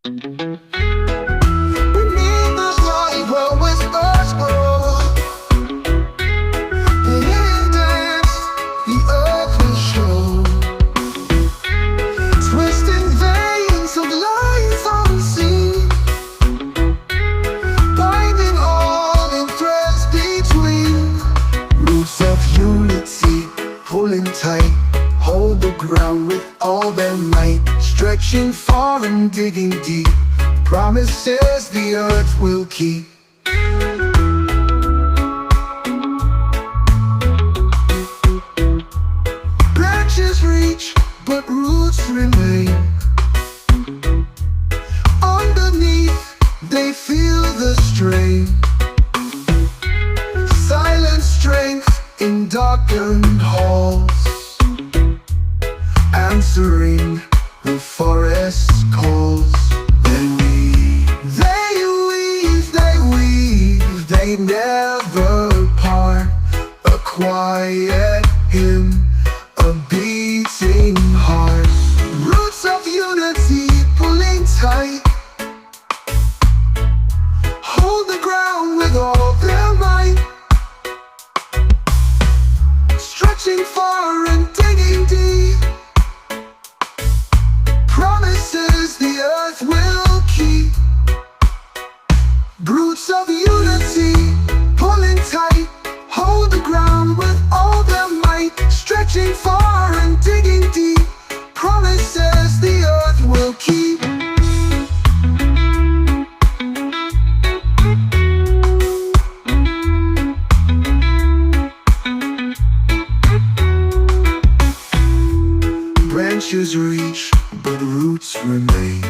Beneath the light where whispers grow, the hidden dance the earth will show. Twisting veins of life unseen, binding all in threads between. Roots of unity pulling tight, hold the ground with all their might. Stretching far and digging deep, promises the earth will keep. Branches reach, but roots remain. Underneath, they feel the strain. Silent strength in darkened halls, answering the forest calls. They weave, they never part. A quiet hymn, a beating heart. Roots of unity pulling tight, hold the ground with all their might. Stretching far and digging deep, promises the earth will keep. Roots of unity pulling tight, hold the ground with all their might. Stretching far and digging deep, promises the earth will keep. Branches reach, but roots remain.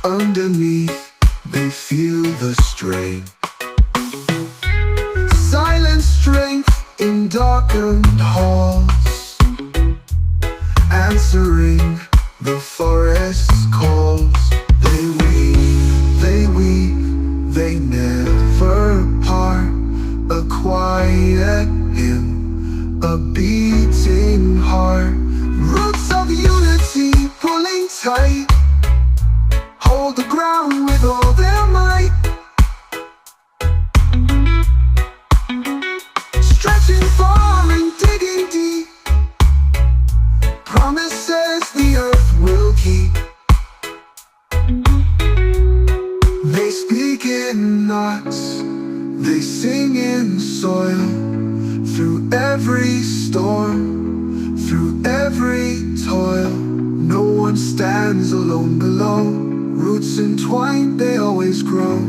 Underneath, they feel the strain. Silent strength in darkened halls, answering the forest's calls. They weave, they never part. A quiet hymn, a beating heart. Roots of unity pulling tight, hold the ground with all their might. Stretching far and digging deep, promises the earth will keep. They speak in knots, they sing in soil. Through every storm, through every toil, no one stands alone below. Roots entwined, they always grow.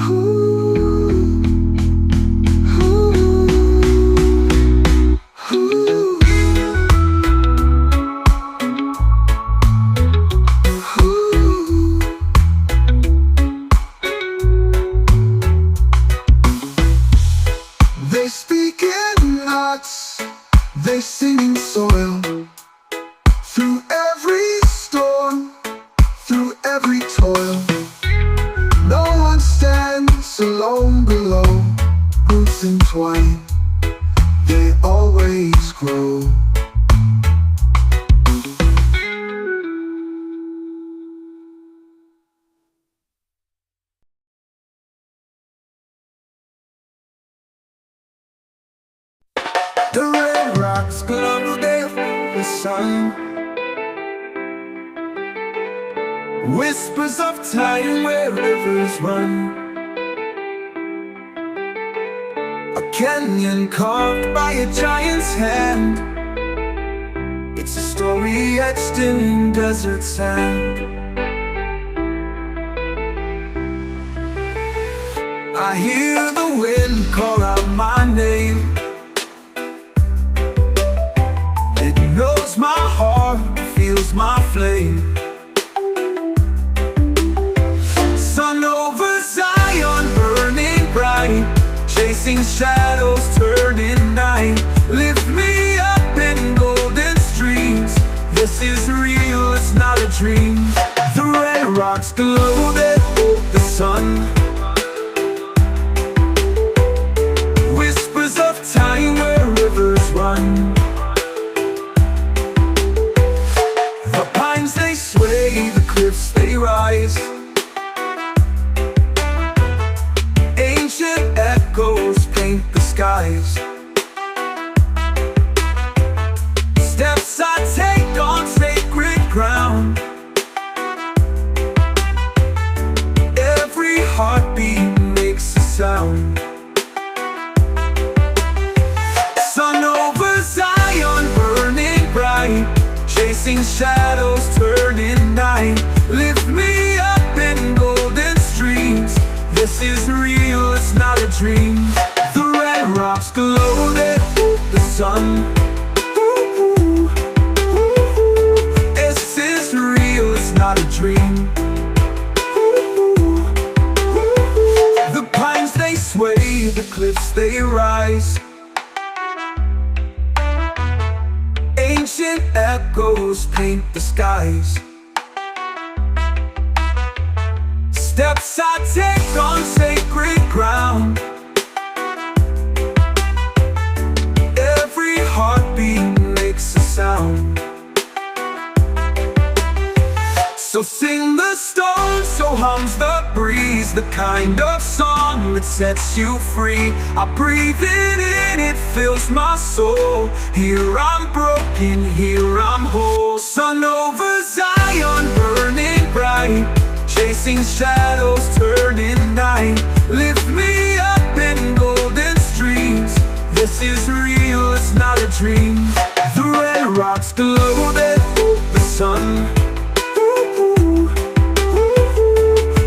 Ooh, ooh, ooh, ooh. They speak in knots, they sing in soil. Through every storm, through every toil, no one stands alone below. Roots entwined, they always grow. The red rocks glow there for the sun. Whispers of time where rivers run. A canyon carved by a giant's hand. It's a story etched in desert sand. I hear the wind call out my name. It knows my heart, feels my flame. Sun over Zion burning bright, chasing shadows turning night. Lift me up in golden streams. This is real, it's not a dream. The red rocks glow that hold the sun. Whispers of time where rivers run. The pine sway, the cliffs they rise. Ancient echoes paint the skies. Steps I take on sacred ground. Every heartbeat makes a sound. Sun over Zion burning bright, chasing shadows turning night. Lift me up in golden streams. This is real, it's not a dream. The red rocks glow, they hold the sun. This is real, it's not a dream. The pines they sway, the cliffs they rise. Ancient echoes paint the skies. Steps I take on sacred ground. Every heartbeat makes a sound. So sing the stones, so hums the breeze, the kind of song that sets you free. I breathe it in, it fills my soul. Here I'm broken, here I'm whole. Sun over Zion burning bright, chasing shadows turning night. Lift me up in golden streams. This is real, it's not a dream. The red rocks glow, they hold the sun.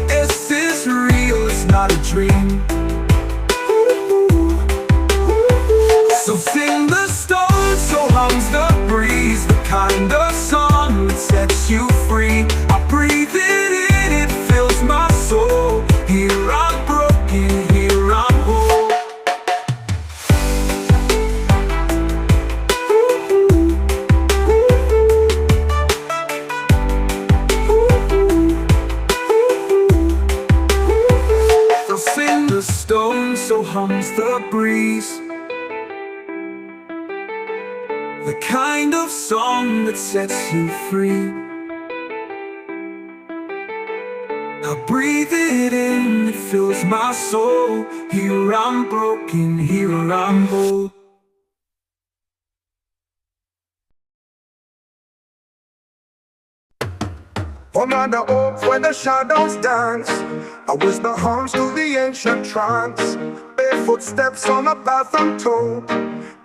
This is real, it's not a dream. So sing the stones, so hums the breeze, the kind of song that sets you free. I breathe it in, it fills my soul. Here I'm broken, here I'm whole. So sing the stones, so hums the breeze, the kind of song that sets you free. I breathe it in, it fills my soul. Here I'm broken, here I'm whole. On the oaks where the shadows dance, I whisper hums to the ancient trance. Barefoot steps on a path untold.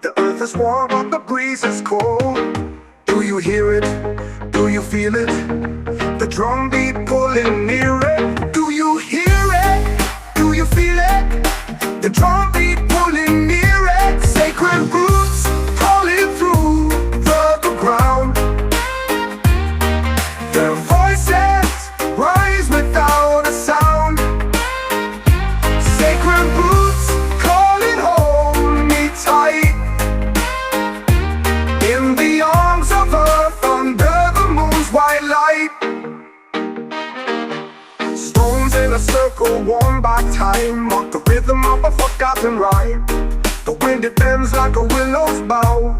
The earth is warm but the breeze is cold. Do you hear it? Do you feel it? The drum beat pulling near it. Do you hear it? Do you feel it? The drum beat pulling near it. Sacred roots calling through the ground. Their voices rise without a sound. Sacred roots calling, hold me tight. In the arms of earth, under the moon's white light. Stones in a circle worn by time, mark the rhythm of a forgotten rhyme. The wind it bends like a willow's bough,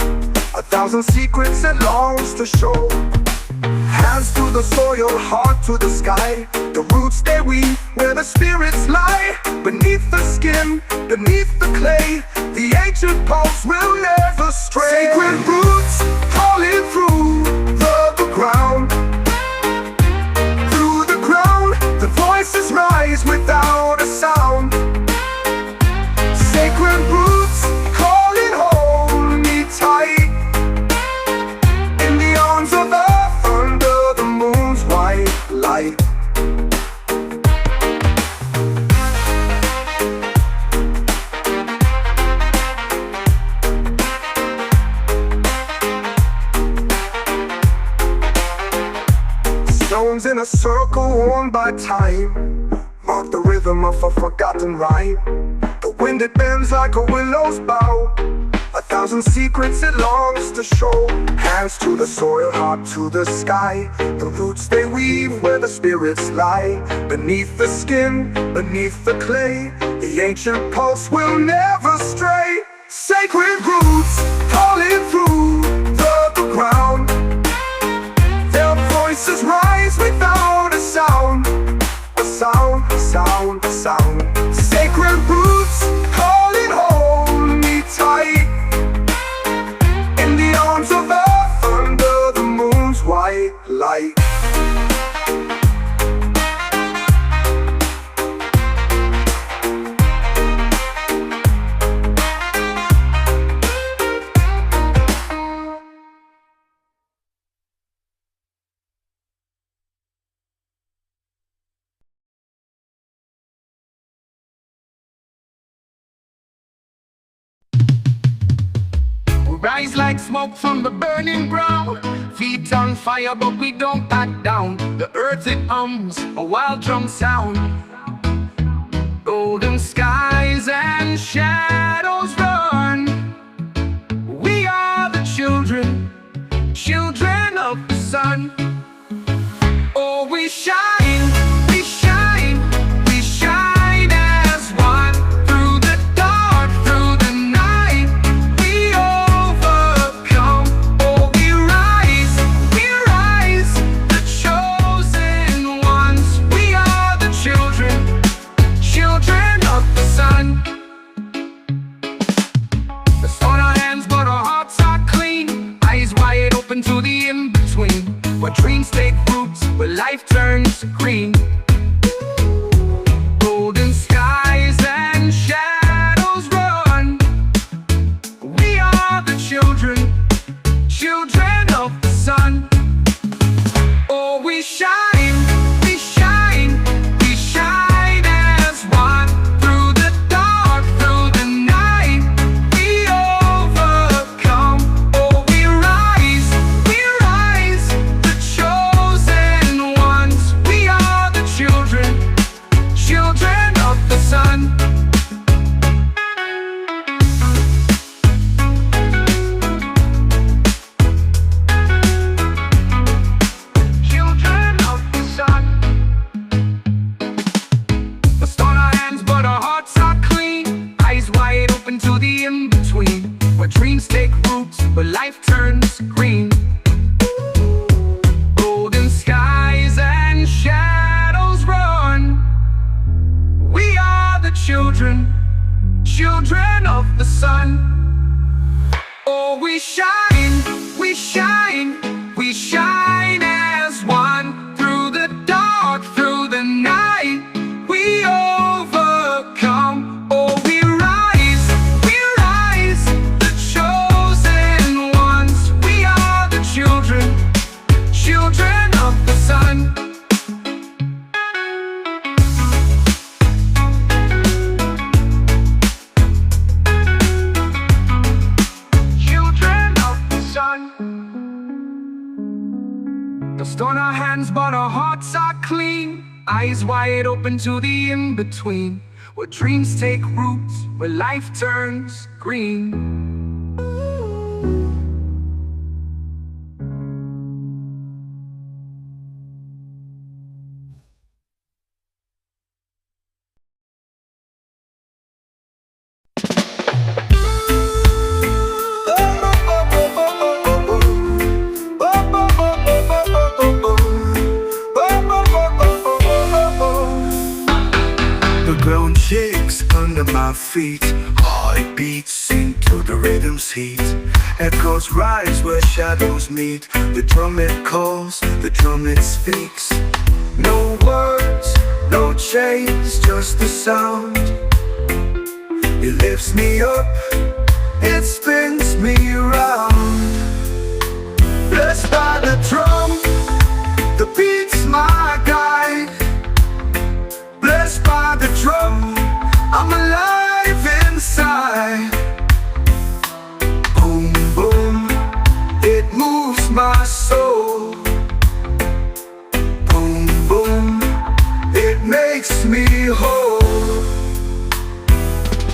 1,000 secrets it longs to show. Hands to the soil, heart to the sky. The roots they weave where the spirits lie. Beneath the skin, beneath the clay, the ancient pulse will never stray. Sacred roots calling through the ground. Through the ground, the voices rise without a sound. Sacred roots calling, hold me tight. In the arms of earth, under the moon's white light. Stones in a circle worn by time, mark the rhythm of a forgotten rhyme. The wind it bends like a willow's bough, 1,000 secrets it longs to show. Hands to the soil, heart to the sky. The roots they weave where the spirits lie. Beneath the skin, beneath the clay, the ancient pulse will never stray. Sacred roots calling through the ground. Their voices rise rise without a sound. A sound, a sound, a sound. Sacred roots calling, hold me tight. In the arms of earth, under the moon's white light. Rise like smoke from the burning ground. Feet on fire, but we don't back down. The earth it hums, a wild drum sound. Golden skies and shadows run. We are the children, children of the sun. Oh, we shine, we shine, we shine as one. Through the dark, through the night, we overcome. Oh, we rise, the chosen ones. We are the children, children of the sun. Let's on our hands, but our hearts are clean. Eyes wide open to the in-between, where dreams take roots, where life turns green. Golden skies and shadows run. We are the children, children of the sun. Oh, we shine, we shine, we shine as one. Through the dark, through the night, we overcome. Oh, we rise, the chosen ones. We are the children, children of the sun. Children of the sun. Let's on our hands, but our hearts are clean. Eyes wide open to the in-between, where dreams take roots, where life turns green. Golden skies and shadows run. We are the children, children of the sun. Oh, we shine, we shine, we shine as one. Through the dark, through the night, we overcome. Oh, we rise, the chosen ones. We are the children, children of the sun. Children of the sun. Dust on our hands, but our hearts are clean. Eyes wide open to the in-between, where dreams take roots, where life turns green. The ground shakes under my feet. Heart beats into the rhythm's heat. Echoes rise where shadows meet. The drum it calls, the drum it speaks. No words, no chains, just the sound. It lifts me up, it spins me around. Blessed by the drum, the beat's my guide. Blessed by the drum, I'm alive inside. Boom, boom, it moves my soul. Boom, boom, it makes me whole.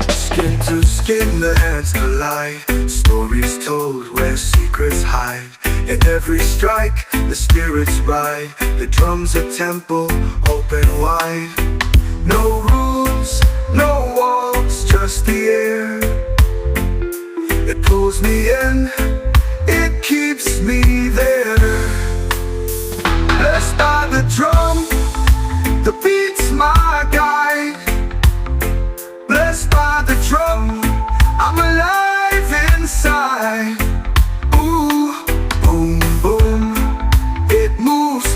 Skin to skin, the hands collide. Stories told where secrets hide. In every strike, the spirits ride. The drum's a temple, open wide. No rules, no walls, just the air. It pulls me in, it keeps me there. Blessed by the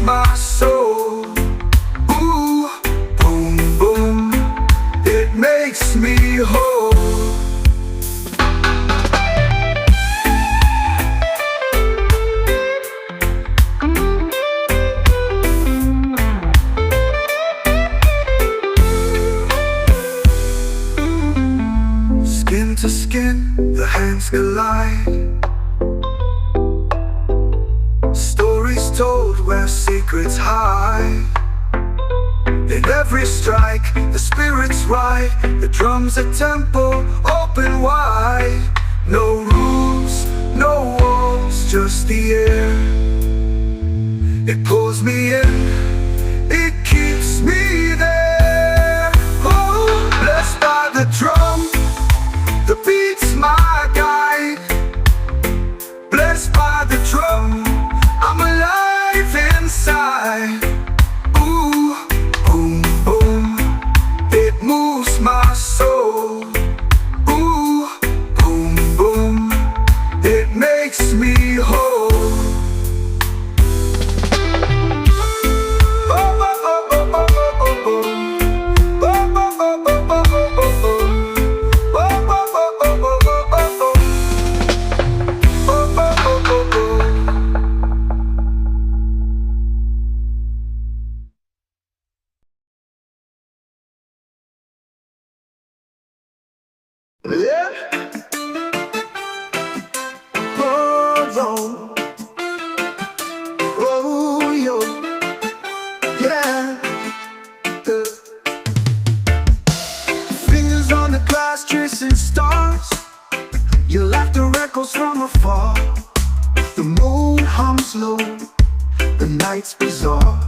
my soul. Ooh, boom, boom, it makes me whole. Skin to skin, the hands collide. Stories told where secrets hide. In every strike, the spirits ride. The drums a tempo, open wide. No rules, no walls, just the air. It pulls me in, it keeps me there. Oh, blessed by the drum, the beat's my guide. Blessed by the drum, I'm alive inside. Ooh, boom, boom, it moves my soul. Ooh, boom, boom, it makes me whole. Yeah. Oh, no. Oh, yo. Yeah. Fingers on the glass tracing stars. Your laughter echoes from afar. The moon hums low, the night's bizarre.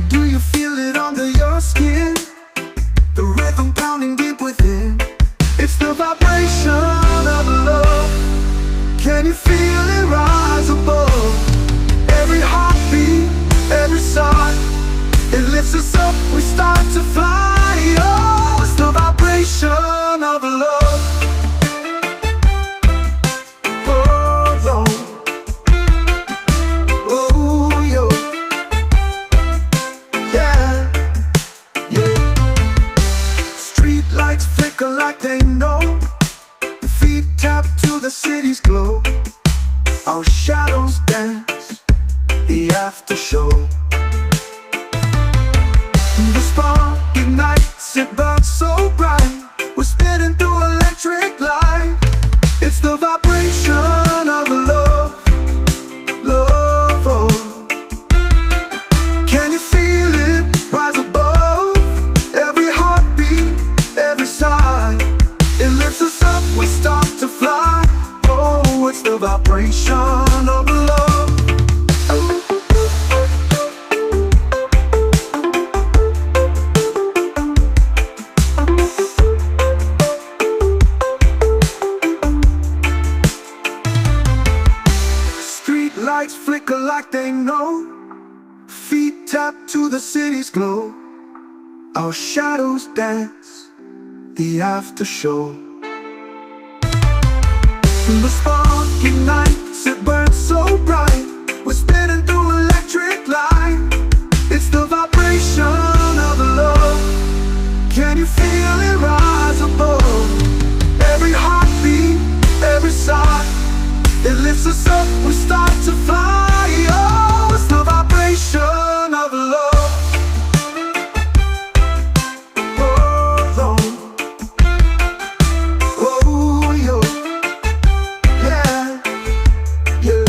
Do you feel it under your skin? The rhythm pounding deep within. It's the vibration of love. Can you feel it rise above? Every heartbeat, every sigh, it lifts us up, we start to fly. Oh, it's the vibration of love. Oh, Lord. Oh, yo. Yeah, yeah. Street lights flicker like they know. Feet tap to the city's glow. Our shadows dance, the after show. The spark ignites, it burns so bright. We're spinning through electric light. It's the vibration of love, love, oh. Can you feel it rise above? Every heartbeat, every sigh, it lifts us up, we start to fly. Oh, it's the vibration of love. Street lights flicker like they know. Feet tap to the city's glow. Our shadows dance, the after show. The spark ignites, it burns so bright. We're spinning through electric light. It's the vibration of love. Can you feel it rise above? Every heartbeat, every sigh, it lifts us up, we start to fly. Oh, it's the vibration of love. Oh, Lord. Oh, yo. Yeah, yeah.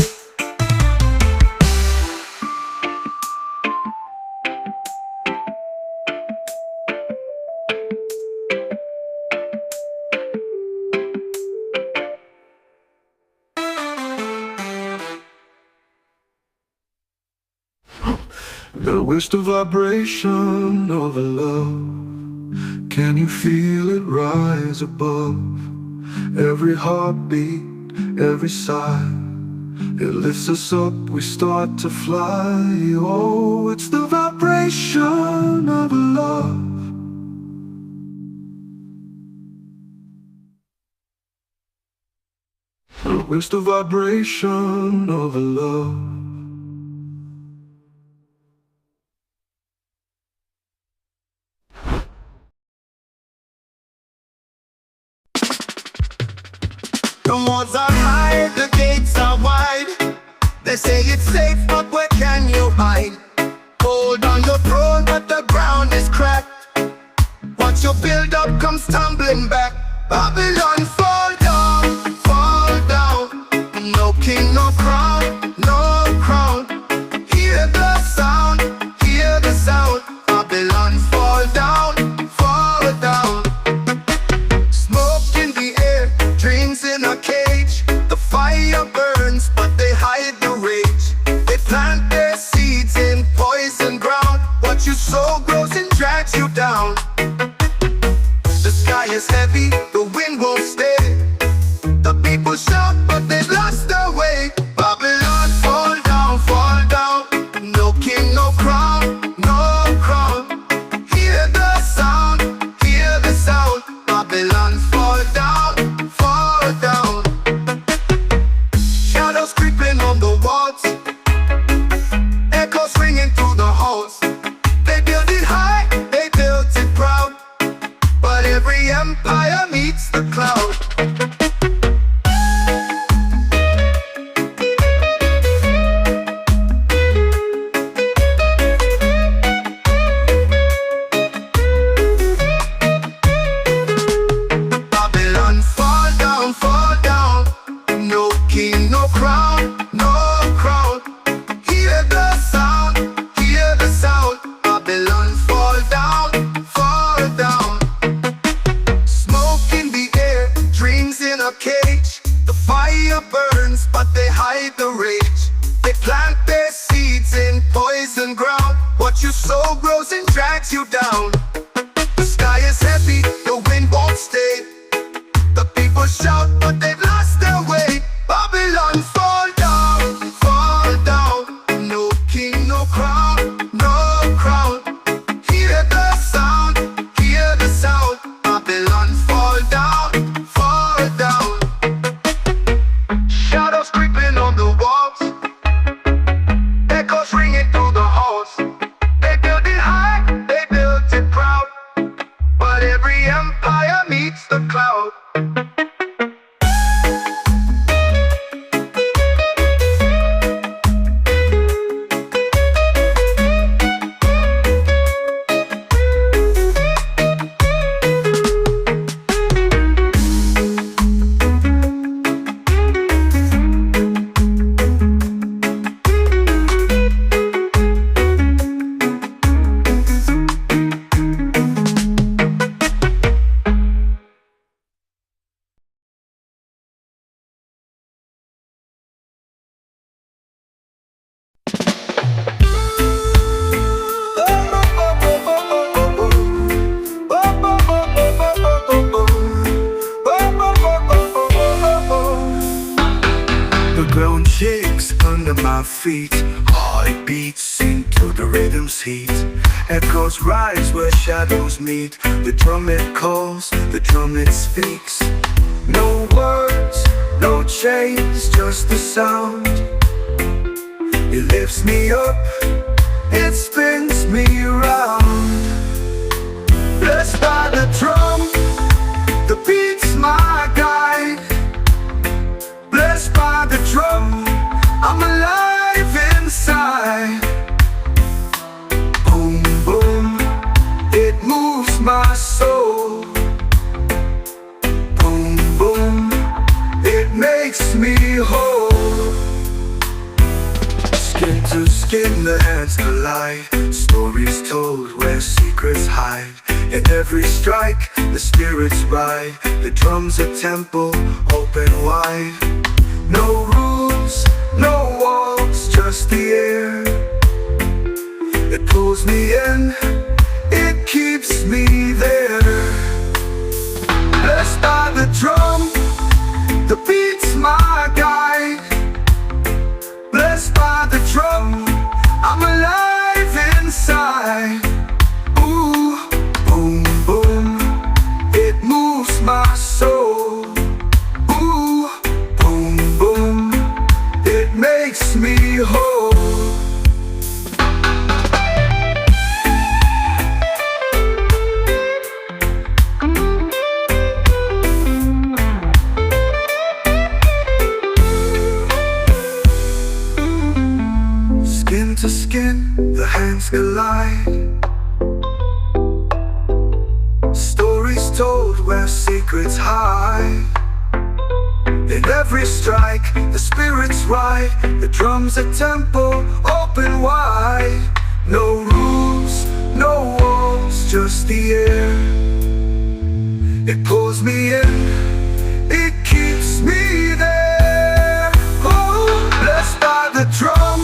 Where's the vibration of love? Can you feel it rise above? Every heartbeat, every sigh, it lifts us up, we start to fly. Oh, it's the vibration of love. Where's the vibration of love? The walls are high, the gates are wide. They say it's safe, but where can you hide? Hold on your throne, but the ground is cracked. Watch your build-up comes tumbling back. Babylon fall down, fall down. No king, no crown, no crown. Hear the sound, hear the sound. Babylon fall down, fall down. Smoke in the air, dreams in a cage. The fire burns, but they hide the rage. They plant their seeds in poison ground. What you sow grows and drags you down. The sky is heavy, the wind won't stay. The people shout, but they've lost their way. Babylon fall down, fall down. No king, no crown, no crown. Hear the sound, hear the sound. Babylon fall down, fall down. Shadows creeping on the walls, echoes ringing through the halls. They built it high, they built it proud, but every empire meets the cloud. Babylon fall down, fall down. No king, no crown, no crown. Hear the sound, hear the sound. Babylon fall down, fall down. Smoke in the air, dreams in a cage. The fire burns, but they hide the rage. They plant their seeds in poison ground. What you sow grows and drags you down. The sky is heavy, the wind won't stay. The people shout, but they've lost their way. Babylon fall down, fall down. No king, no crown, no crown. Hear the sound, hear the sound. Babylon fall down, fall down. Shadows creeping on the walls, echoes ringing through the halls. They built it high, they built it proud, but every empire meets the cloud. The ground shakes under my feet. Heart beats into the rhythm's heat. Echoes rise where shadows meet. The drum it calls, the drum it speaks. No words, no chains, just the sound. It lifts me up, it spins me around. Blessed by the drum, the beat's my guide. Blessed by the drum, I'm alive inside. Boom, boom, it moves my soul. Boom, boom, it makes me whole. Skin to skin, the hands collide. Stories told where secrets hide. In every strike, the spirits ride. The drum's a temple, open wide. No rules, no walls, just the air. It pulls me in, it keeps me there. Blessed by the drum, the beat's my guide. Blessed by the drum, I'm alive inside. Ooh, boom, boom, it moves my soul. Ooh, boom, boom. makes me whole. Skin to skin, the hands collide. Stories told where secrets hide. In every strike, the spirits ride. The drums a tempo, open wide. No rules, no walls, just the air. It pulls me in, it keeps me there. Oh, blessed by the drum,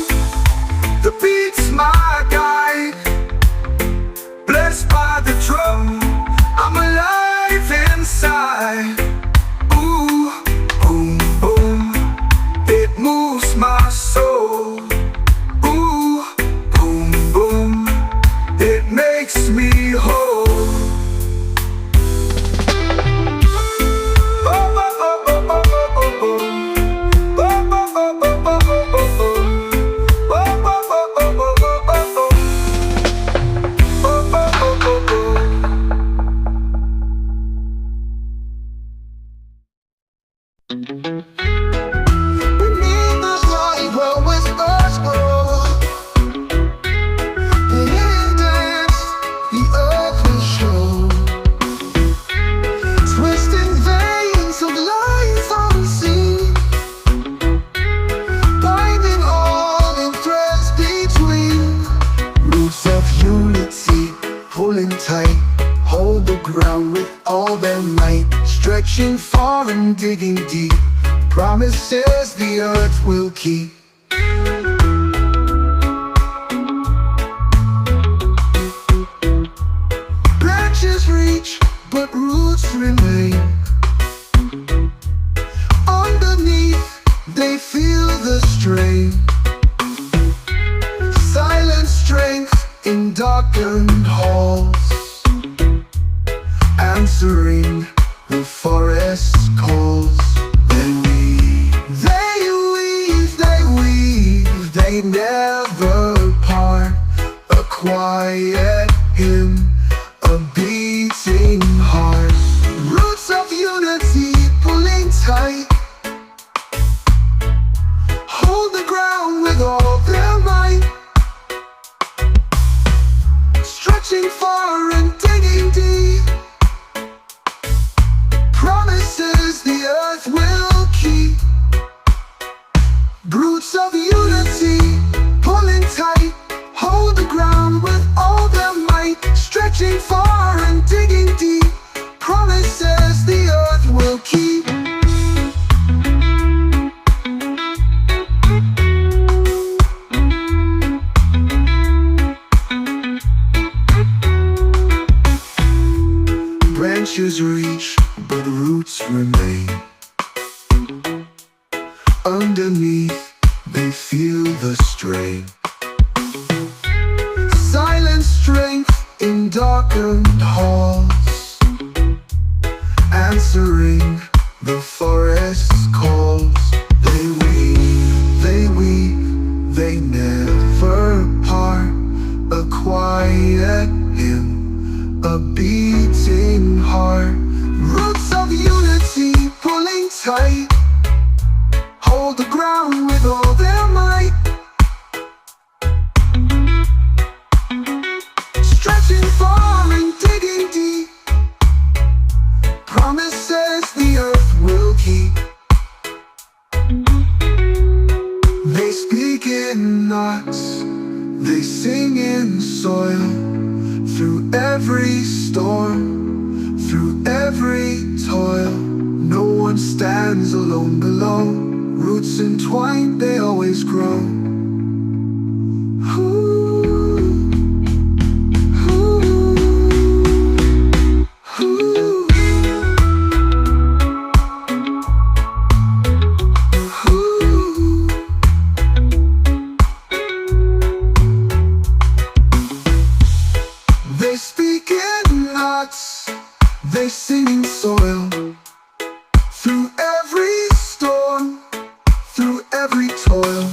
the beat's my guide. Blessed by the drum, I'm alive inside. Ooh, boom, boom, it moves my soul. Ooh, boom, boom, it makes me whole. Stretching far and digging deep, promises the earth will keep. Branches reach, but roots remain. Underneath, they feel the strain. Silent strength in darkened halls, answering the forest calls. They weave, they never part. A quiet hymn, a beating heart. Roots of unity pulling tight, hold the ground with all their might. Stretching far and digging deep, promises the earth will keep. Roots of unity, pulling tight, hold the ground with all their might. Stretching far and digging deep, promises the earth will keep. Branches reach, but roots remain. Underneath, they feel the strain. Silent strength in darkened halls, answering the forest calls. They never part. A quiet hymn, a beating heart. Roots of unity pulling tight, hold the ground with all their might. Stretching far and digging deep, promises the earth will keep. They speak in knots, they sing in soil. Through every storm, through every toil, no one stands alone below. Roots entwined, they always grow. They speak in knots, they sing in soil. Through every storm, through every toil,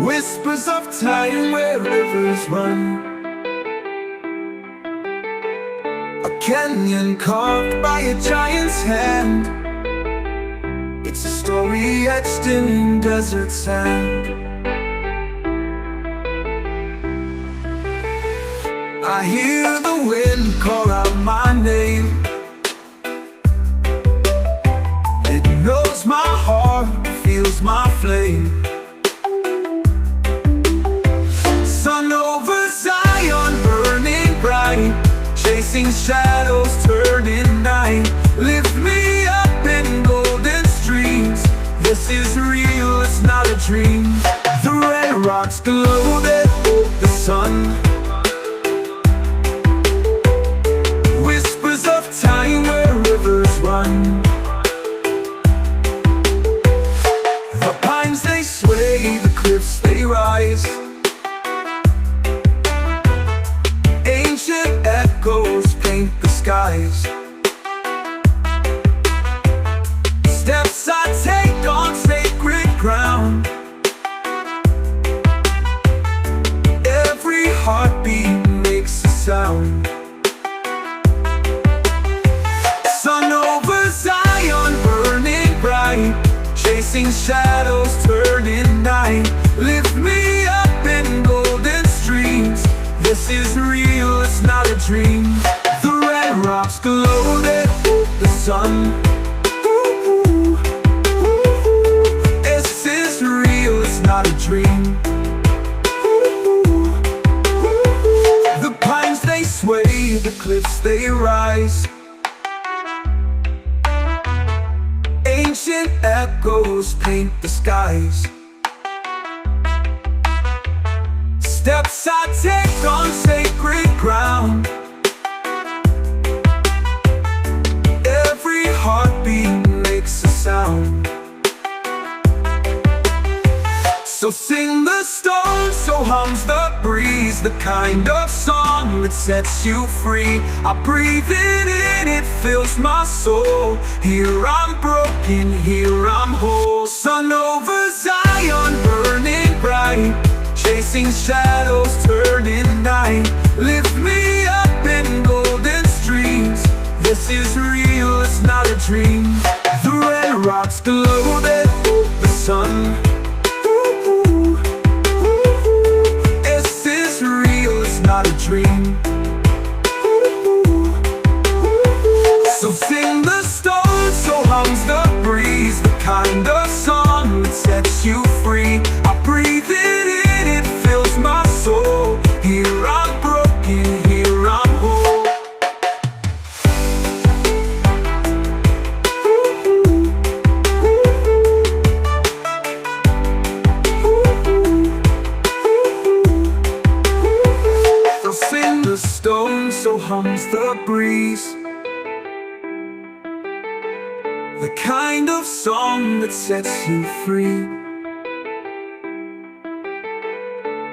Whispers of time where rivers run, a canyon carved by a giant's hand. It's a story etched in desert sand. I hear the wind call out my name. It knows my heart, feels my flame. Sun over Zion, burning bright, chasing shadows, turning night. Lift me up in golden streams. This is real, it's not a dream. The red rocks glow that hold the sun. Whispers of time where rivers run. The pines they sway, the cliffs they rise. Ancient echoes paint the skies. Steps I take on sacred ground. Every heartbeat makes a sound. Sun over Zion, burning bright, chasing shadows, turning night. Lift me up in golden streams. This is real, it's not a dream. The red rocks glow that hold the sun. This is real, it's not a dream. The pines they sway, the cliffs they rise. Ancient echoes paint the skies. Steps I take on sacred ground. Every heartbeat makes a sound. So sing the stone, so hums the breeze. The kind of song that sets you free. I breathe it in, it fills my soul. Here I'm broken, here I'm whole. Sun over Zion, burning bright, chasing shadows, turning night. Lift me up in golden streams. This is real, it's not a dream. The red rocks glow that hold the sun. This is real, it's not a dream. So sing the stone, so hums the breeze. The kind of song that sets you free. I breathe it in, it fills my soul. Here I'm broken, here I'm whole. So sing the stone, so hums the breeze. The kind of song that sets you free.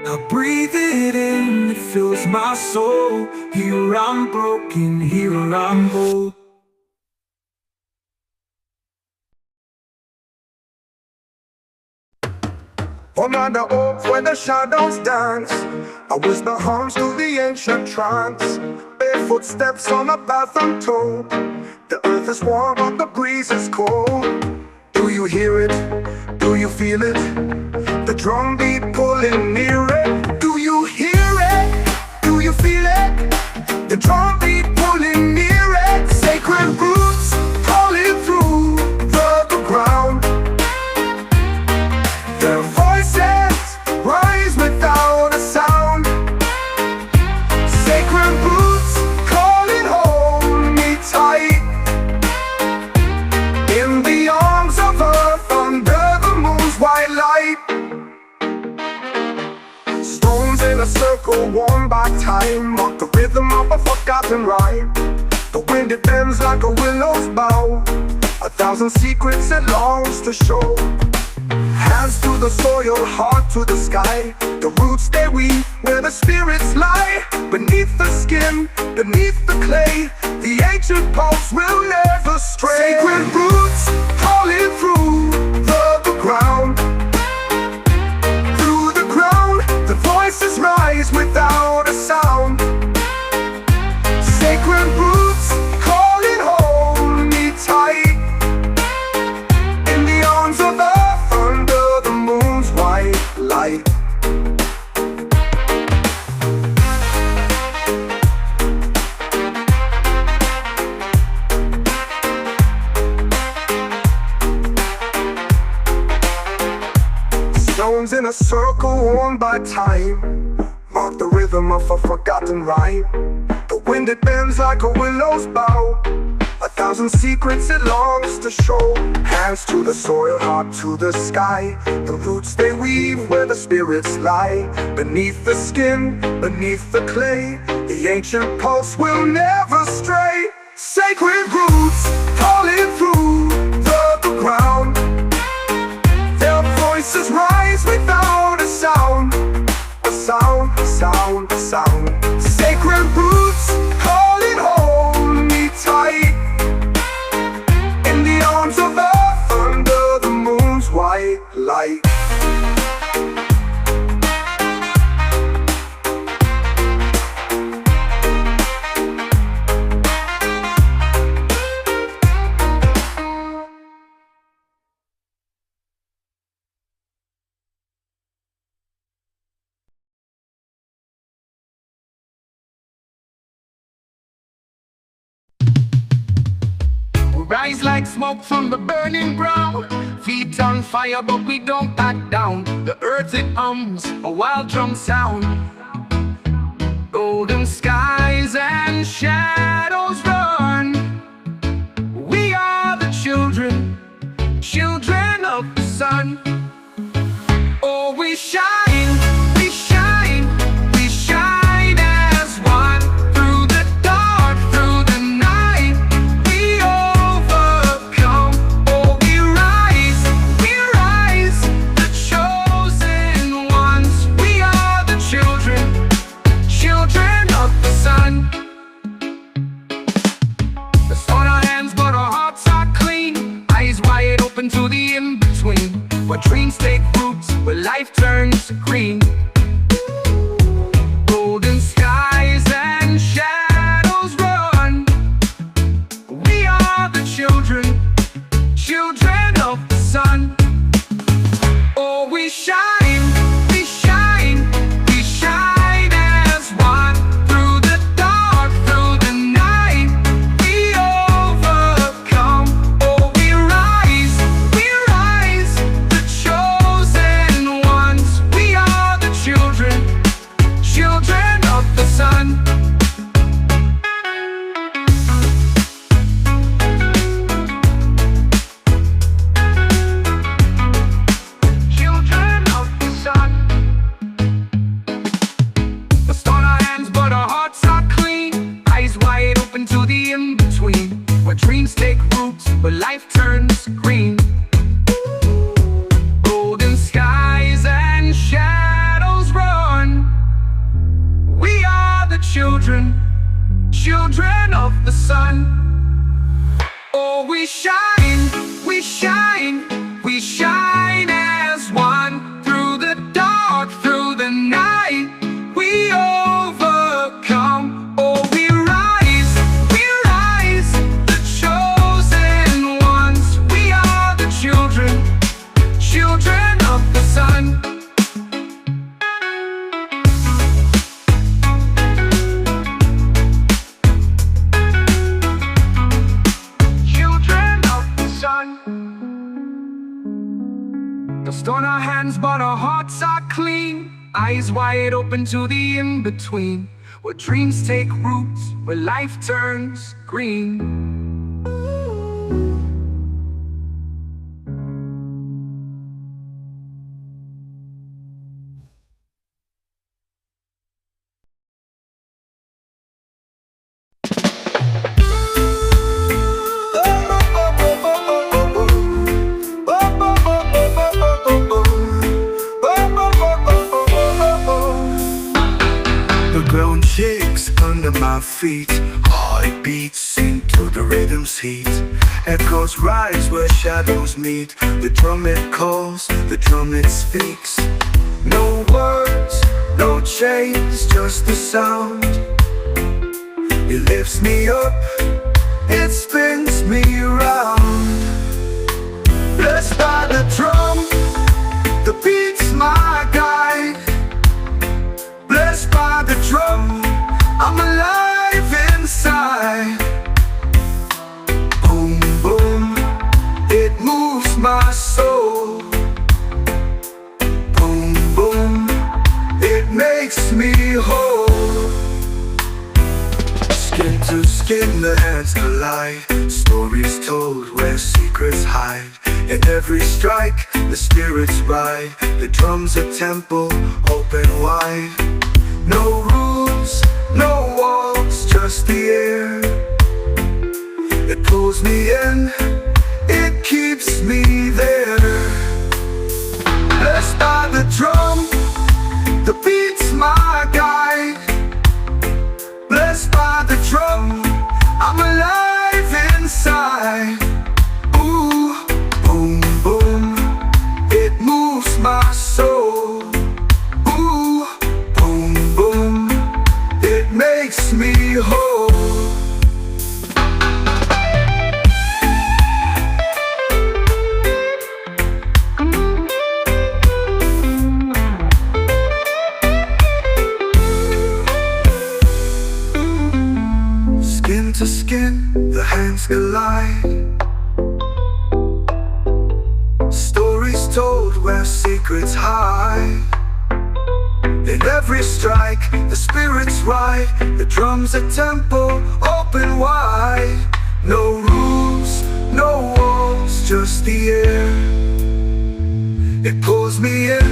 I breathe it in, it fills my soul. Here I'm broken, here I'm whole. On the oak where the shadows dance, I whisper hums to the ancient trance. Barefoot steps on a path untold. The earth is warm but the breeze is cold. Do you hear it? Do you feel it? The drum beat pulling near it. Do you hear it? Do you feel it? The drum beat pulling near it. Sacred roots calling through the ground. Their voices rise without a sound. Sacred roots calling, hold me tight. In the arms of earth, under the moon's white light. Stones in a circle worn by time, mark the rhythm of a forgotten rhyme. The wind it bends like a willow's bough, a thousand secrets it longs to show. Hands to the soil, heart to the sky. The roots they weave where the spirits lie. Beneath the skin, beneath the clay, the ancient pulse will never stray. Sacred roots calling through the ground. Through the in a circle worn by time, mark the rhythm of a forgotten rhyme. The wind it bends like a willow's bough, 1,000 secrets it longs to show. Hands to the soil, heart to the sky. The roots they weave where the spirits lie. Beneath the skin, beneath the clay, the ancient pulse will never stray. Sacred roots calling through the ground. Their voices rise without a sound. A sound, a sound, a sound. Sacred roots calling, hold me tight. In the arms of earth, under the moon's white light. Rise like smoke from the burning ground. Feet on fire but we don't back down. The earth it hums, a wild drum sound. Golden skies and shadows run. We are the children, children of the sun. Oh, we shine, we shine, we shine as one. Through the dark, through the night, we overcome. Oh, we rise, the chosen ones. We are the children, children of the sun. It's on our hands but our hearts are clean. Eyes wide open to the in-between, where dreams take roots, where life turns green. Golden skies and shadows run. We are the children, children of the sun. Oh, we shine, we shine, we shine as one. Through the dark, through the night, we overcome. Oh, we rise, the chosen ones. We are the children, children of the sun. Children of the sun. Let's on our hands but our hearts are clean. Eyes wide open to the in-between, where dreams take roots, where life turns green. Golden skies and shadows run. We are the children, children of the sun. Oh, we shine, we shine, we shine as one. Through the dark, through the night, we overcome. Oh, we rise, the chosen ones. We are the children, children of the sun. Children of the sun. Dust on our hands but our hearts are clean. Eyes wide open to the in-between, where dreams take roots, where life turns green. The ground shakes under my feet. Heart beats into the rhythm's heat. Echoes rise where shadows meet. The drum it calls, the drum it speaks. No words, no chains, just the sound. It lifts me up, it spins me around. Blessed by the drum, the beat's my guide. Blessed by the drum, I'm alive inside. Boom, boom, it moves my soul. Boom, skin, the hands collide. Stories told where secrets hide. In every strike, the spirits ride. The drums a temple, open wide. No rules, no walls, just the air. It pulls me in, it keeps me there. Blessed by the drum, the beat's my guide. Blessed by the drum, I'm alive inside. Ooh, boom, boom, it moves my soul. Ooh, boom, boom, it makes me whole. Skin to skin, the hands collide. Stories told where secrets hide. In every strike, the spirits ride. The drums a tempo, open wide. No rules, no walls, just the air. It pulls me in,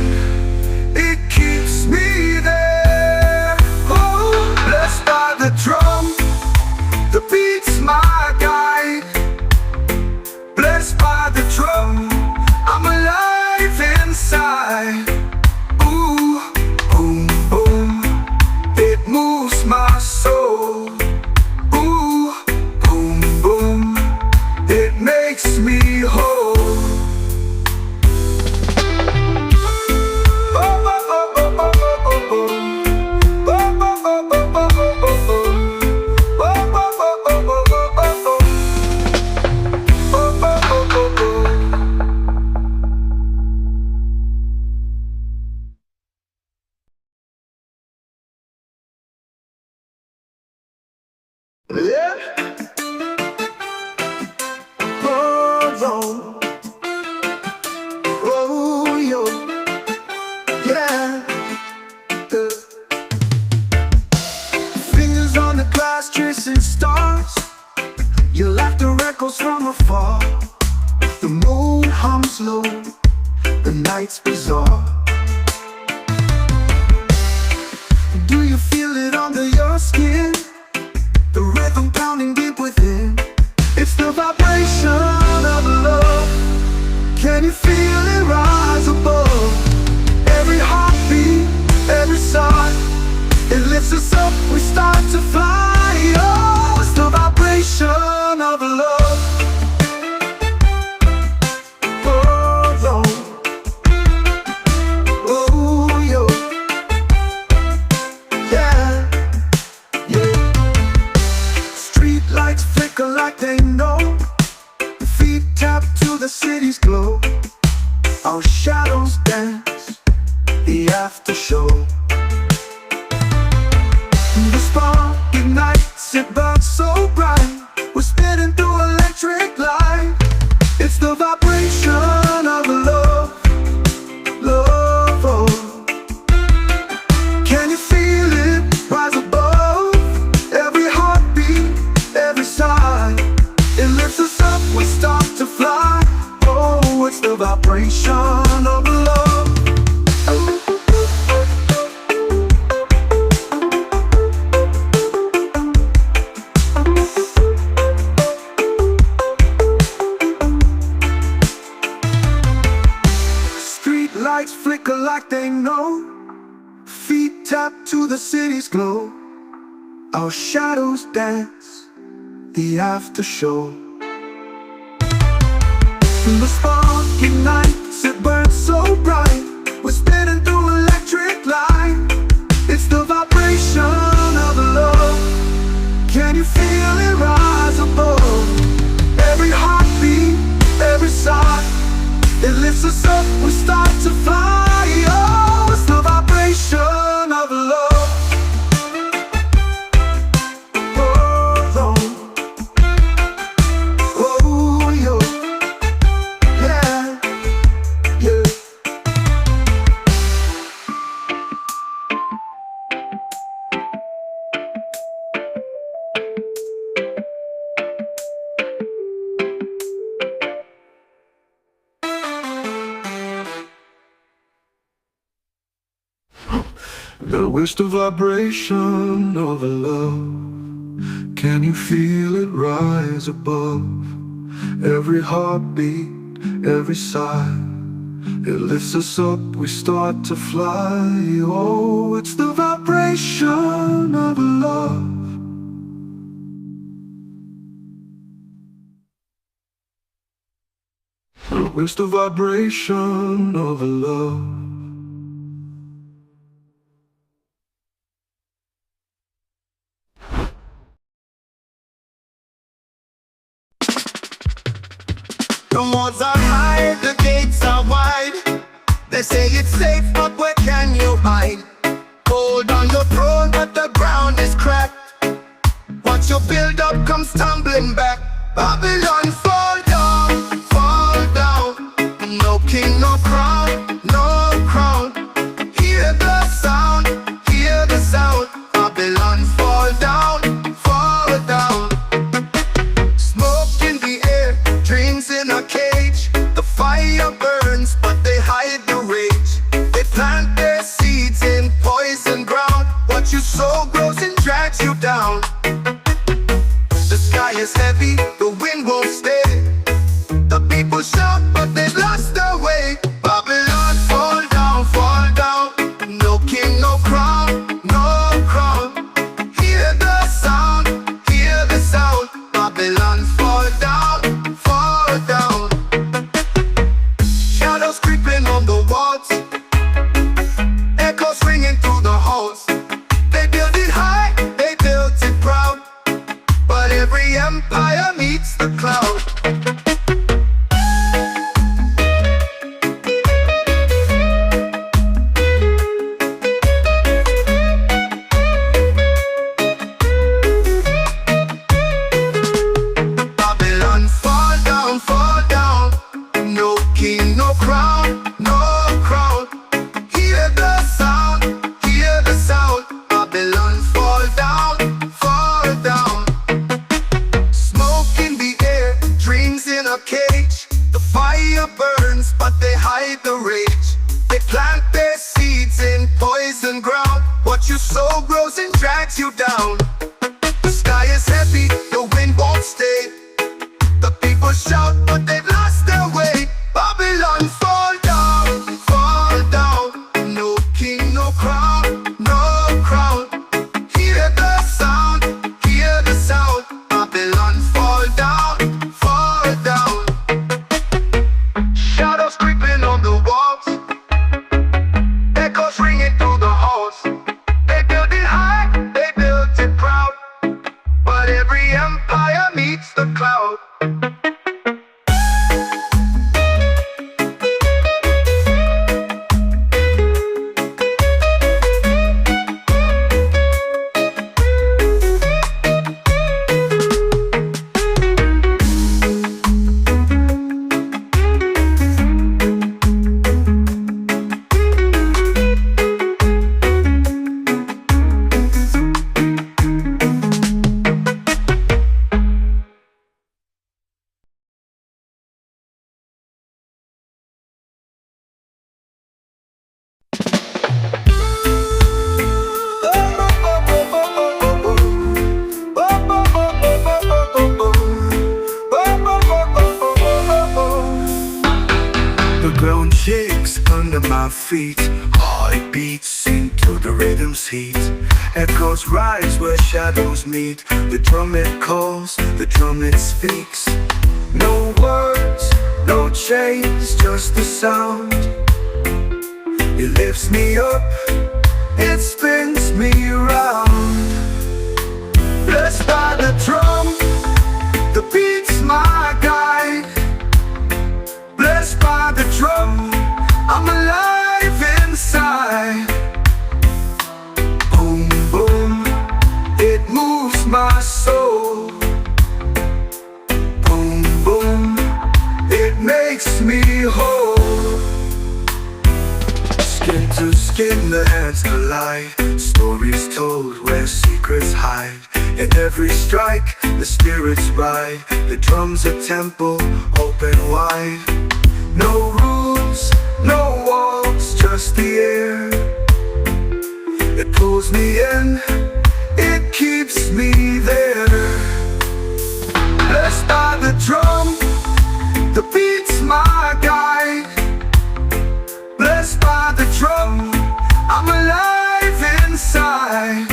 it keeps me there. Oh, blessed by the drum, the beat's my guide. Blessed by the drum, I'm alive inside. Ooh, boom, boom, it moves my soul. Ooh, boom, boom, it makes me whole. Yeah. Oh, oh, yo. Yeah. Fingers on the glass tracing stars. Your laughter echoes from afar. The moon hums low, the night's bizarre. Do you feel it under your skin? The rhythm pounding deep within. It's the vibration of love. Can you feel it rise above? Every heartbeat, every sigh, it lifts us up, we start to fly. Oh, it's the vibration of love. Oh, oh, oh, yo. Yeah, yeah. Street lights flicker like they know. Feet tap to the city's glow. Our shadows dance, the after show. The spark ignites, it burns so bright. We're spinning through electric light. It's the vibration of love, love, oh. Can you feel it rise above? Every heartbeat, every sigh, it lifts us up, we start to fly. Oh, it's the vibration of love. Street lights flicker like they know. Feet tap to the city's glow. Our shadows dance, the after show. The spark ignites, it burns so bright. We're spinning through electric light. It's the vibration of love. Can you feel it rise above? Every heartbeat, every sigh, it lifts us up, we start to fly. Oh, it's the vibration of love. Where's the vibration of a love? Can you feel it rise above? Every heartbeat, every sigh, it lifts us up, we start to fly. Oh, it's the vibration of love. Where's the vibration of love? The walls are high, the gates are wide. They say it's safe, but where can you hide? Hold on your throne, but the ground is cracked. Watch your build-up comes tumbling back. Babylon fall down, fall down. No king, no crown, no crown. Hear the sound, hear the sound. Babylon fall down, fall down. Smoke in the air, dreams in a cage. The fire burns, but they hide the rage. They plant their seeds in poison ground. What you sow grows and drags you down. The sky is heavy, the wind won't stay. The people shout, but they've lost their way. Babylon fall down, fall down. No king, no crown, no crown. Hear the sound, hear the sound. Babylon fall down, fall down. Shadows creeping on the walls, echoes ringing through the halls. They build it high, they built it proud, but every empire meets the cloud. Babylon fall down, fall down. No king, no crown, no crown. Hear the sound, hear the sound. Babylon fall down, fall down. Smoke in the air, dreams in a cage. The fire burns, but they hide the rage. They plant their seeds in poison ground. What you sow grows and drags you down. The sky is heavy, the wind won't stay. The people shout, but they've lost their way. Babylon fall down, fall down. No king, no crown, no crown. Hear the sound, hear the sound. Babylon fall down, fall down. Shadows creeping on the walls, echoes ringing through the halls. They built it high, they built it proud, but every empire meets the cloud. The ground shakes under my feet. Heart beats into the rhythm's heat. Echoes rise where shadows meet. The trumpet calls, the trumpet speaks. No words, no chains, just the sound. It lifts me up, it spins me around. Blessed by the drum, the beat's my guide. Blessed by the drum, I'm alive inside. Boom, boom, it moves my soul. Boom, boom, it makes me whole. Skin to skin, the hands collide. Stories told where secrets hide. In every strike, the spirits ride. The drum's a temple, open wide. No rules, no walls, just the air. It pulls me in, it keeps me there. Blessed by the drum, the beat's my guide. Blessed by the drum, I'm alive inside.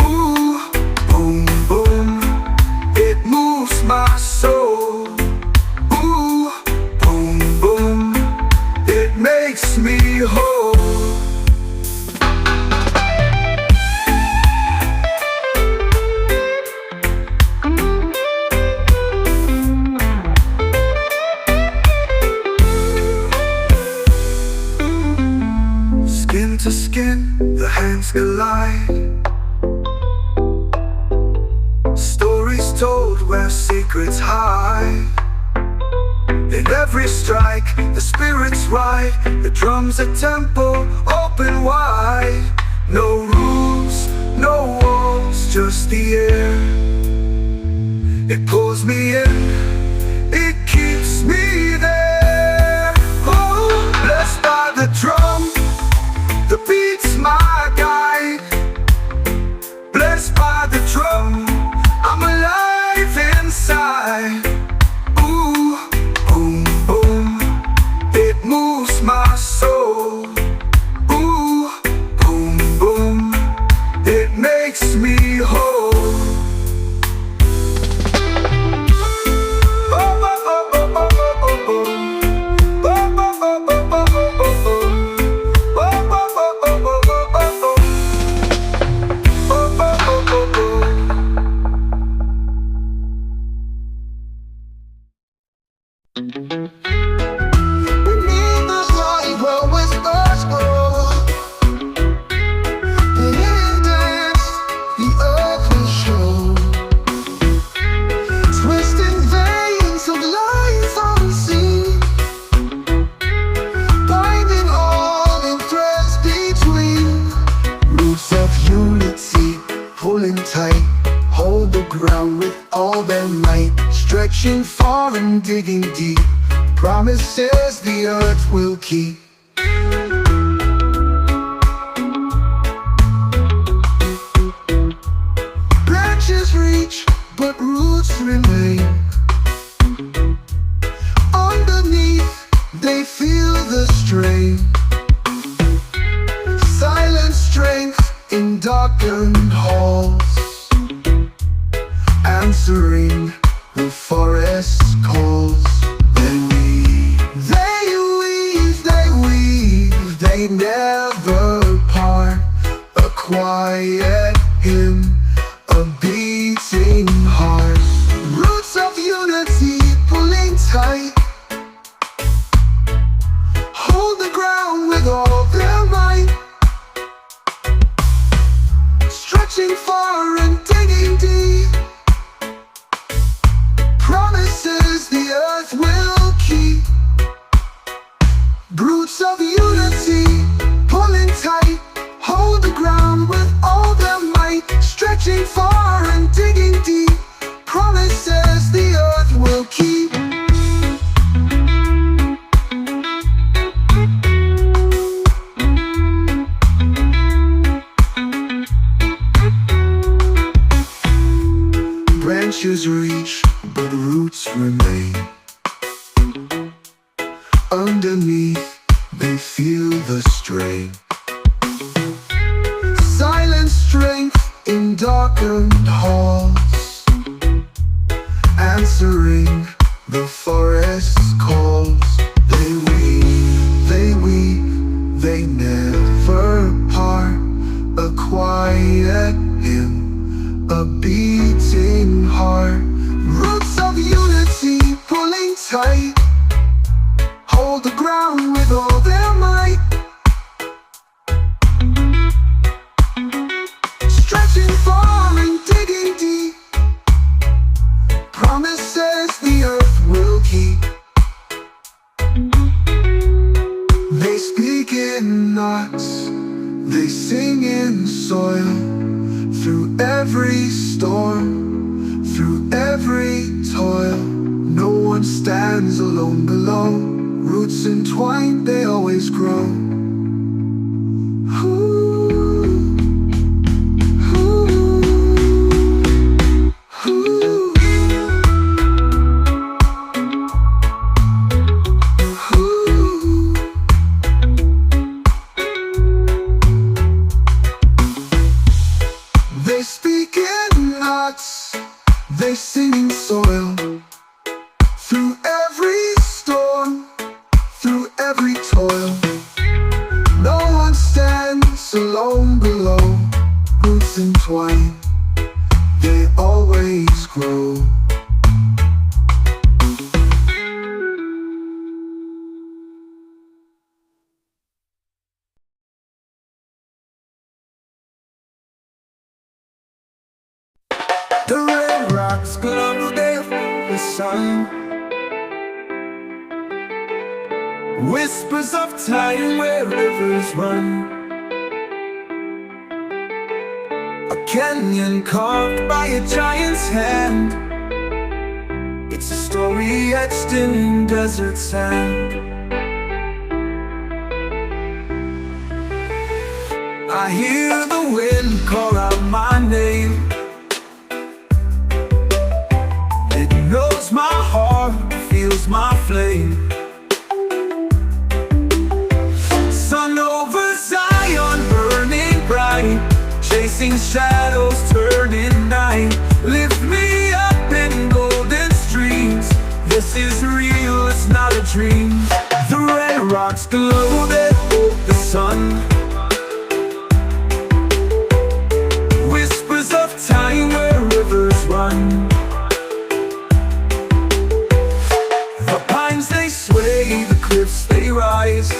Ooh, boom, boom, it moves my soul. Ooh, boom, boom, it makes me whole. Skin to skin, the hands collide. Stories told where secrets hide. In every strike, the spirit's right. The drum's a temple, open wide. No rules, no walls, just the air. It pulls me in, it keeps me there. Oh, blessed by the drum, the beat's my guide. Blessed by the drum, I'm alive inside. Ooh, boom, boom, it moves my soul. Ooh, boom, boom, it makes me whole. Stretching far and digging deep, promises the earth will keep. Branches reach, but roots remain. Underneath, they feel the strain. Silent strength in darkened halls, answering the forest calls. They weave, they weave, they weave, they never part. A quiet hymn, a beating heart. Roots of unity pulling tight, hold the ground with all their might. Stretching far and digging deep, promises the earth will keep. Roots of unity, pulling tight, hold the ground with all their might. Stretching far and digging deep, promises the earth will keep. Branches reach, but roots remain. Underneath, they feel the strain. Silent strength in darkened halls, answering the forest's calls. They weave, they weave, they never part. A quiet hymn, a beating heart. Roots of unity pulling tight, hold the ground with all their might. Stretching far and digging deep, promises the earth will keep. They speak in knots, they sing in soil. Through every storm, through every toil, no one stands alone below. Roots entwined, they always grow. Ooh. They singing soil through every storm, through every toil. No one stands alone below. Roots entwine, they always grow. The red rocks glow there for the sun. Whispers of time where rivers run. A canyon carved by a giant's hand. It's a story etched in desert sand. I hear the wind call out my name. It knows my heart, feels my flame. Sun over Zion, burning bright, chasing shadows, turning night. Lift me up in golden streams. This is real, it's not a dream. The red rocks glow that hold the sun. Whispers of time where rivers run. The pines they sway, the cliffs they rise.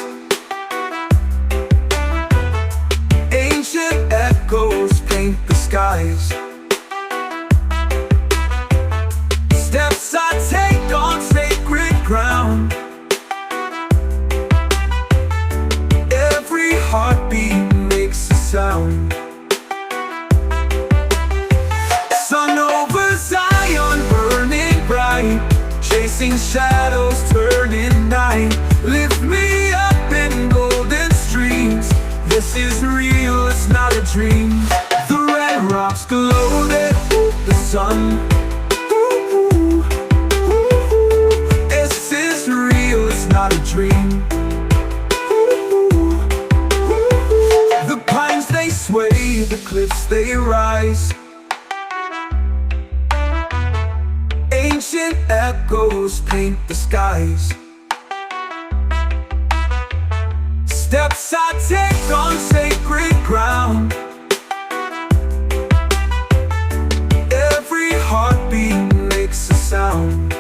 Ancient echoes paint the skies. Steps I take on sacred ground. Every heartbeat makes a sound. Sun over Zion, burning bright, chasing shadows, turning night. Lift me up in golden streams. This is real, it's not a dream. The red rocks glow that hold the sun. This is real, it's not a dream. The pines they sway, the cliffs they rise. Ancient echoes paint the skies. Steps I take on sacred ground. Every heartbeat makes a sound.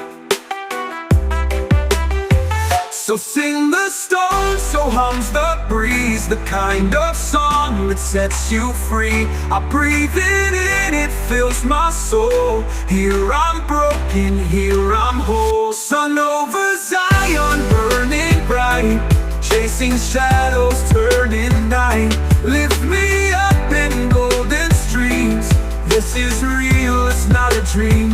So sing the stones, so hums the breeze. The kind of song that sets you free. I breathe it in, it fills my soul. Here I'm broken, here I'm whole. Sun over Zion, burning bright, chasing shadows, turning night. Lift me up in golden streams. This is real, it's not a dream.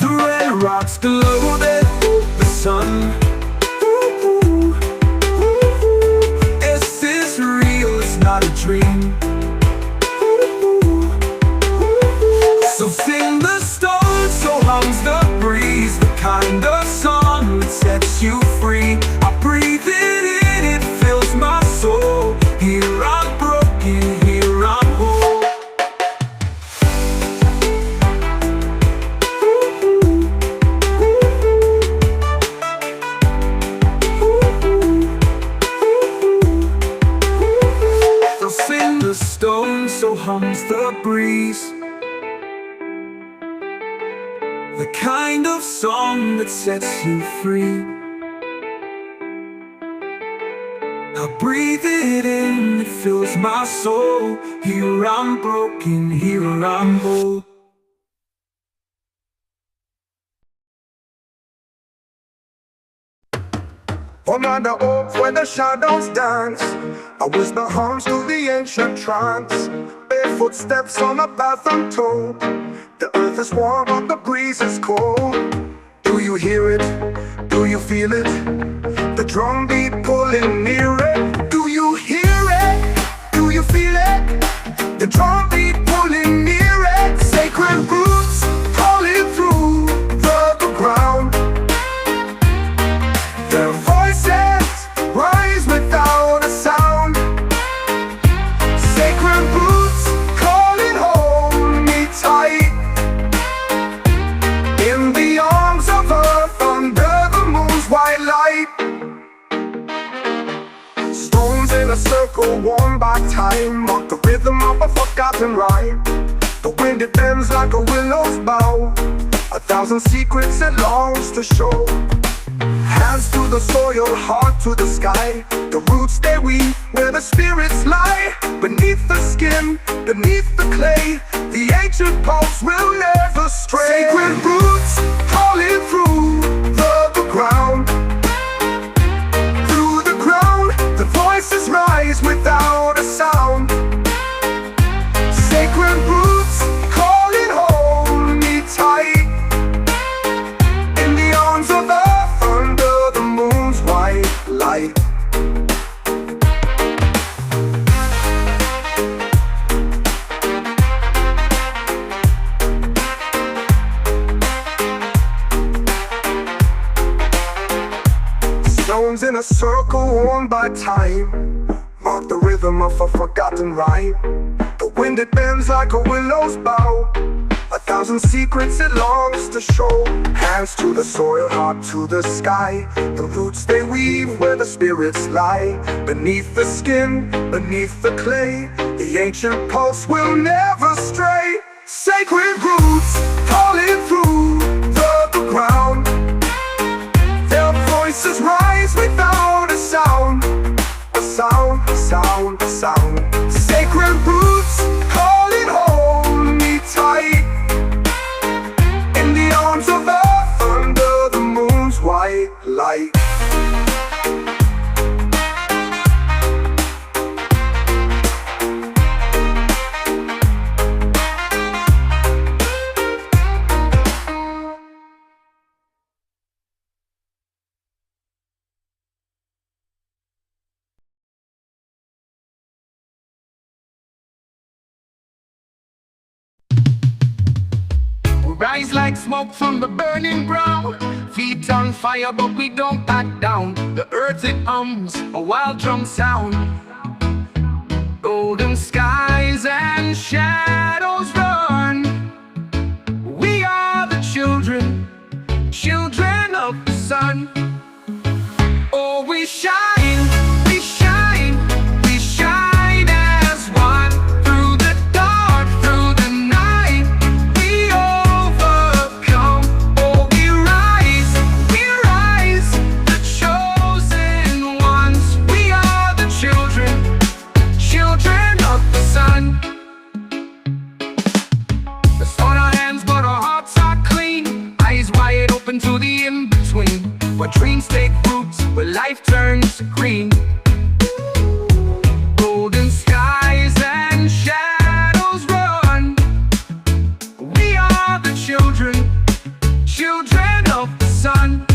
The red rocks glow that hold the sun. This is real, it's not a dream. So sing the stones, so hums the breeze. The kind of song that sets you free. I breathe it in, it fills my soul. Here I'm broken, here I'm whole. So sing the stones, so hums the breeze. The kind of song that sets you free. I breathe it in, it fills my soul. Here I'm broken, here I'm whole. Under the oak where the shadows dance, I whisper the hums to the ancient trance. Barefoot steps on a path untold. The earth is warm but the breeze is cold. Do you hear it? Do you feel it? The drum beat pulling near it. Do you hear it? Do you feel it? The drum beat pulling near it. Sacred roots calling through the ground. Their voices rise without a sound. Sacred roots calling, hold me tight. time, mark the rhythm of a forgotten rhyme. The wind it bends like a willow's bough, 1,000 secrets it longs to show. Hands to the soil, heart to the sky. The roots they weave where the spirits lie. Beneath the skin, beneath the clay, the ancient pulse will never stray. Sacred roots calling through the ground. Through the ground, the voices rise without a sound. Sacred roots calling, hold me tight. In the arms of earth, under the moon's white light. Stones in a circle worn by time, mark the rhythm of a forgotten rhyme. The wind it bends like a willow's bough, 1,000 secrets it longs to show. Hands to the soil, heart to the sky. The roots they weave where the spirits lie. Beneath the skin, beneath the clay, the ancient pulse will never stray. Sacred roots calling through the ground. Their voices rise without a sound. A sound, a sound, a sound. Sacred roots calling, hold me tight. In the arms of earth, under the moon's white light. Rise like smoke from the burning ground. Feet on fire, but we don't back down. The earth it hums, a wild drum sound. Golden skies and shadows run. We are the children, children of the sun. Oh, we shine, we shine, we shine as one. Through the dark, through the night, we overcome. Oh, we rise, the chosen ones. We are the children, children of the sun. The stone our hands, but our hearts are clean. Eyes wide open to the in-between, where dreams take roots, where life turns to green. Golden skies and shadows run. We are the children, children of the sun.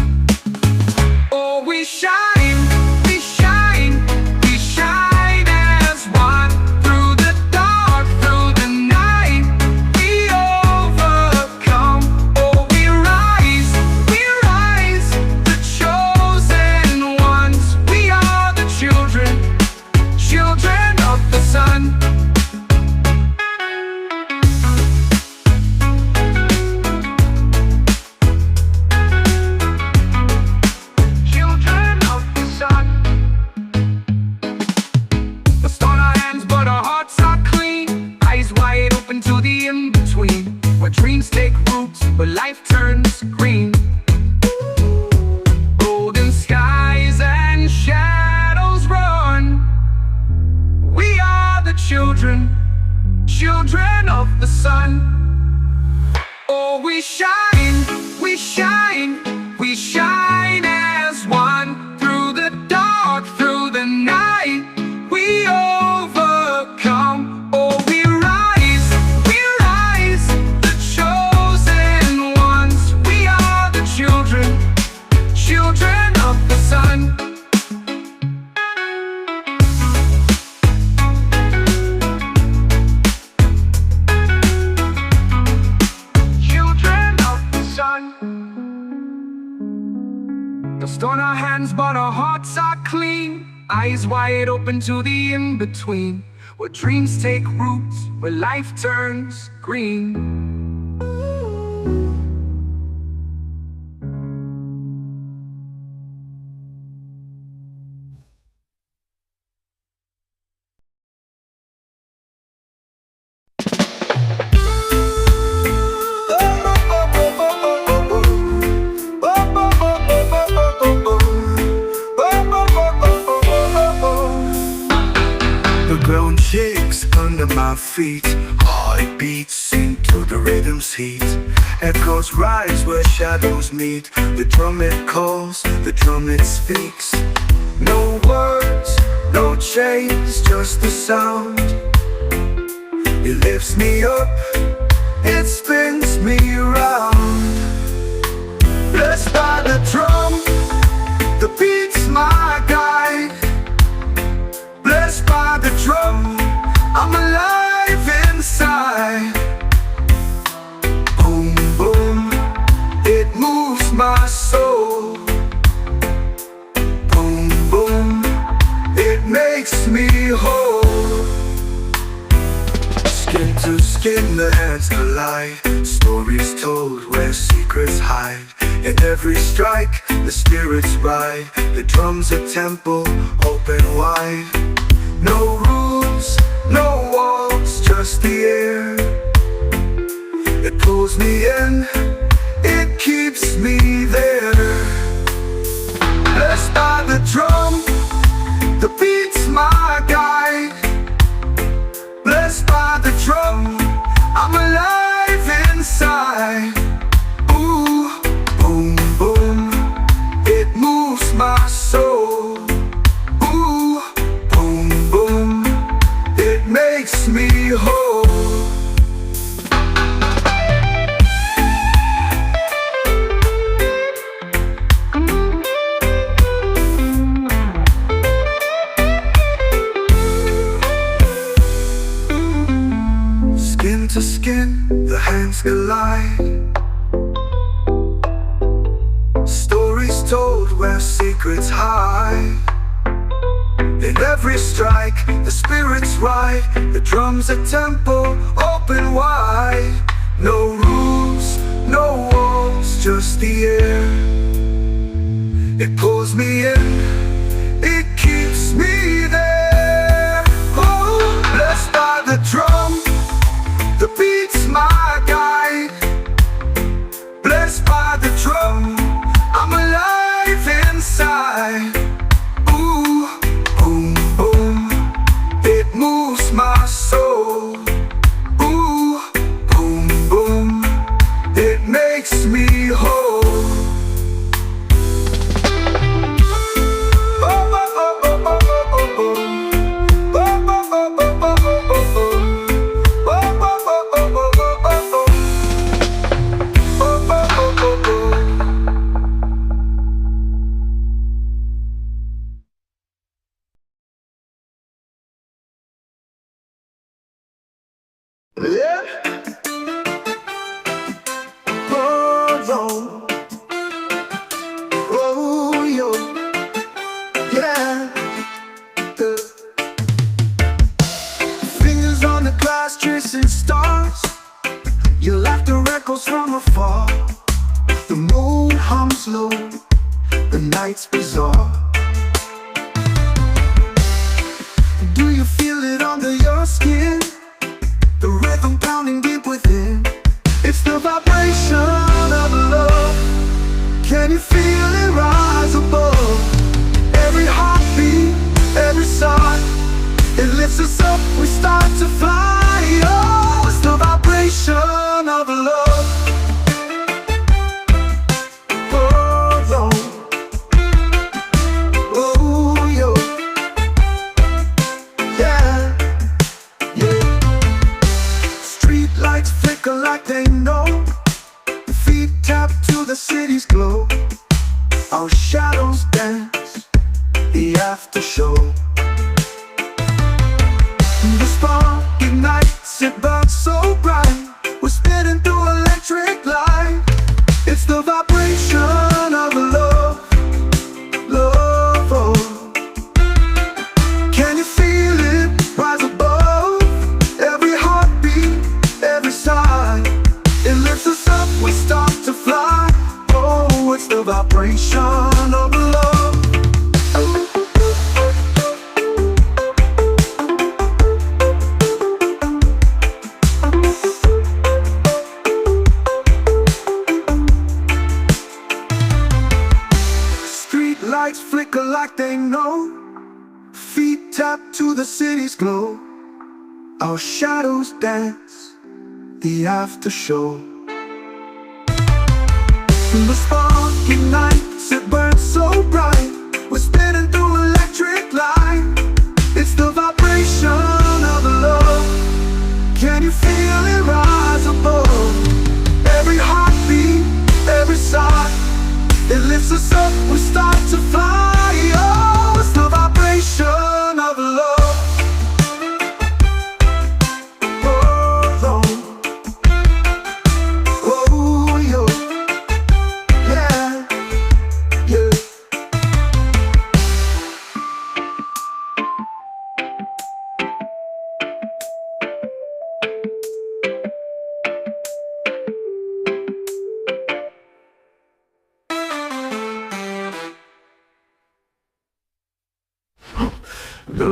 Oh, we shine, we shine, we shine as one. Through the dark, through the night, we overcome. Oh, we rise, the chosen ones. We are the children, children of the sun. Children of the sun. The stone our hands, but our hearts are clean. Eyes wide open to the in-between, where dreams take roots, where life turns green. Golden skies and shadows run. We are the children, children of the sun. Oh, we shine, we shine, we shine as one. Through the dark, through the night, we overcome. Oh, we rise, the chosen ones. We are the children, children of the sun. Children of the sun. The stone our hands, but our hearts are clean. Eyes wide open to the in-between, where dreams take roots, where life turns green. feet. Heart beats into the rhythm's heat. Echoes rise where shadows meet. The drum it calls, the drum it speaks. No words, no chains, just the sound. It lifts me up, it spins me around. Blessed by the drum, the beat's my guide. Blessed by the drum, I'm alive inside. Boom, boom, it moves my soul. Boom, boom, it makes me whole. Skin to skin, the hands collide. Stories told where secrets hide. In every strike, the spirits ride. The drum's a temple, open wide. No rules, no walls, just the air. It pulls me in, it keeps me there. Blessed by the drum, the beat's my guide. Blessed by the drum, I'm alive inside. Ooh, boom, boom, it moves my soul. Ooh, boom, boom, it makes me whole. Skin to skin, the hands collide. Stories told where secrets hide. In every strike, the spirits ride. The drum's a temple, open wide. No rules, no walls, just the air. It pulls me in, it keeps me there. Oh, blessed by the drum, the beat's my guide. Blessed by the drum, I'm alive inside. Ooh, boom, boom, it moves my soul. Ooh, boom, boom, it makes me whole. Yeah. Oh, oh, yo. Yeah. Fingers on the glass tracing stars. Your laughter echoes from afar. The moon hums low, the night's bizarre. Do you feel it under your skin? The rhythm pounding deep within. It's the vibration of love. Can you feel it rise above? Every heartbeat, every sigh, it lifts us up, we start to fly. Oh, it's the vibration of love. Oh, oh, oh, yo. Yeah, yeah. Street lights flicker like they know. Feet tap to the city's glow. Our shadows dance, the after show. The spark ignites, it burns so bright. We're spinning through electric light. It's the vibration of love, love, oh. Can you feel it rise above? Every heartbeat, every sigh, it lifts us up, we start to fly. Oh, it's the vibration of love. Street lights flicker like they know. Feet tap to the city's glow. Our shadows dance the after show. In the sparky nights it burns so bright. We're spinning through electric light. It's the vibration of love. Can you feel it rise above? Every heartbeat, every sigh, it lifts us up, we start to fly. Oh, it's the vibration of love. Oh, oh, yo. Yeah, yeah.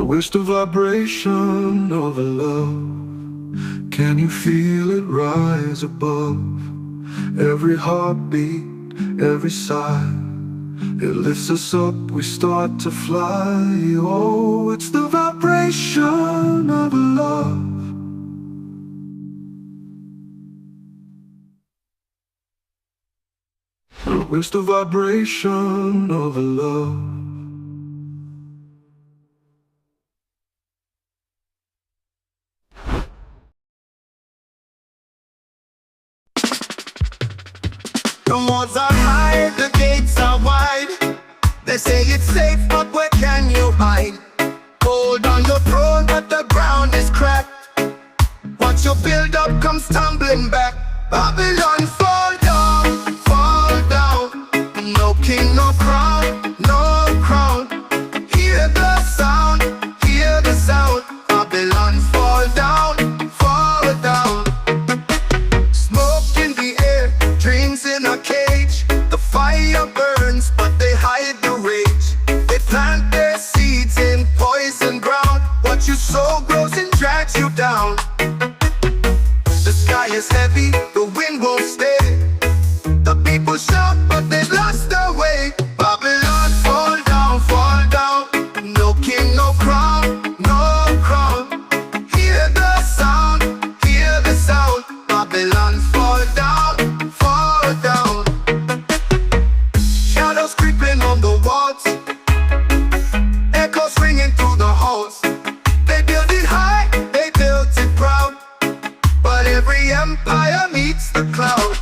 Where's the vibration of love? Can you feel it rise above? Every heartbeat, every sigh, it lifts us up, we start to fly. Oh, it's the vibration of love. Where's the vibration of love? The walls are high, the gates are wide. They say it's safe, but where can you hide? Hold on your throne, but the ground is cracked. Watch your build-up comes tumbling back. Babylon fall down, fall down. No king, no crown, no crown. Hear the sound, hear the sound. Babylon fall down, fall down. Smoke in the air, dreams in a cage. The fire burns, but they hide the rage. They plant their seeds in poison ground. What you sow grows and drags you down. The sky is heavy, the wind won't stay. The people shout, but they've lost their way. Babylon fall down, fall down. No king, no crown, no crown. Hear the sound, hear the sound. Babylon fall down, fall down. Shadows creeping on the walls, echoes ringing through the halls. They built it high, they built it proud, but every empire meets the cloud.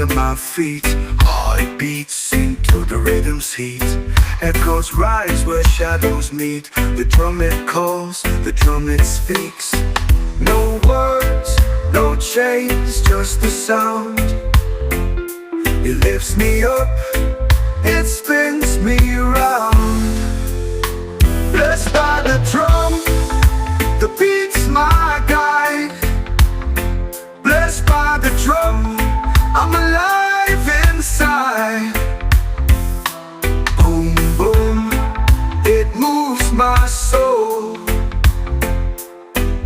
under my feet. Heart beats into the rhythm's heat. Echoes rise where shadows meet. The trumpet calls, the trumpet speaks. No words, no chains, just the sound. It lifts me up, it spins me around. Blessed by the drum, the beat's my guide. Blessed by the drum, I'm alive inside. Boom, boom, it moves my soul.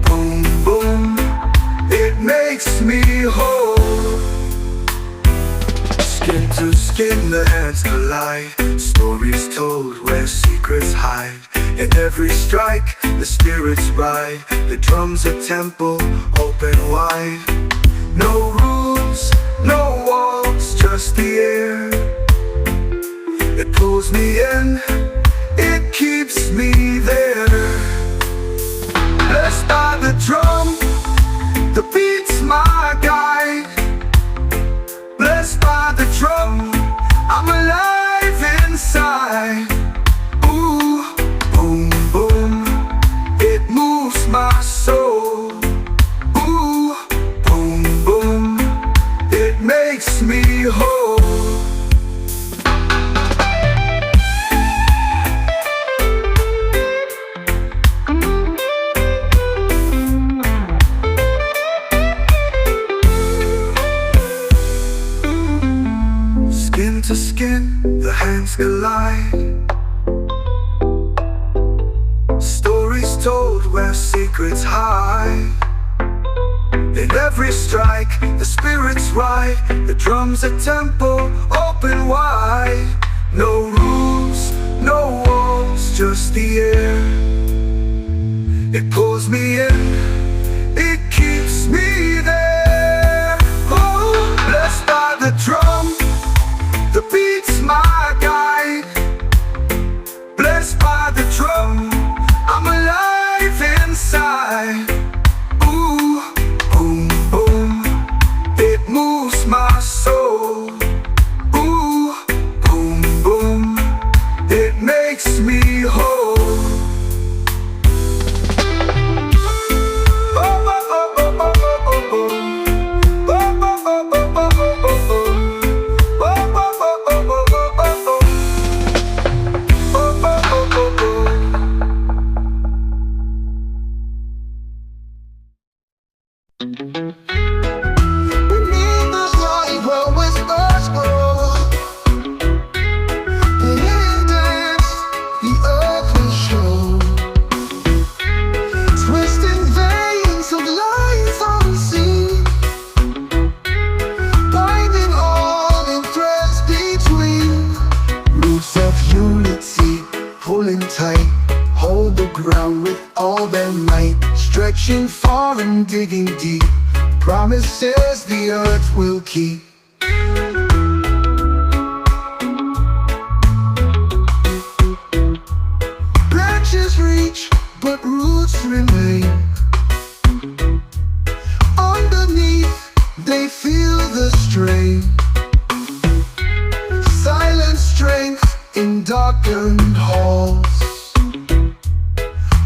Boom, boom, it makes me whole. Skin to skin, the hands collide. Stories told where secrets hide. In every strike, the spirits ride. The drum's a temple, open wide. No rules, no walls, just the air. It pulls me in, it keeps me there. Blessed by the drum, the beat's my guide. Blessed by the drum, I'm alive inside. Ooh, boom, boom, it moves my soul. Ooh, boom, boom, it makes me whole. Skin to skin, the hands collide. Stories told where secrets hide. In every strike, the spirits ride. The drum's a temple, open wide. No rules, no walls, just the air. It pulls me in, it keeps me there. Oh, blessed by the drum, the beat's my guide. Blessed by the drum, I'm alive inside. Ooh, boom, boom, it moves my soul. Ooh, boom, boom, it makes me whole. Stretching far and digging deep, promises the earth will keep. Branches reach, but roots remain. Underneath, they feel the strain. Silent strength in darkened halls,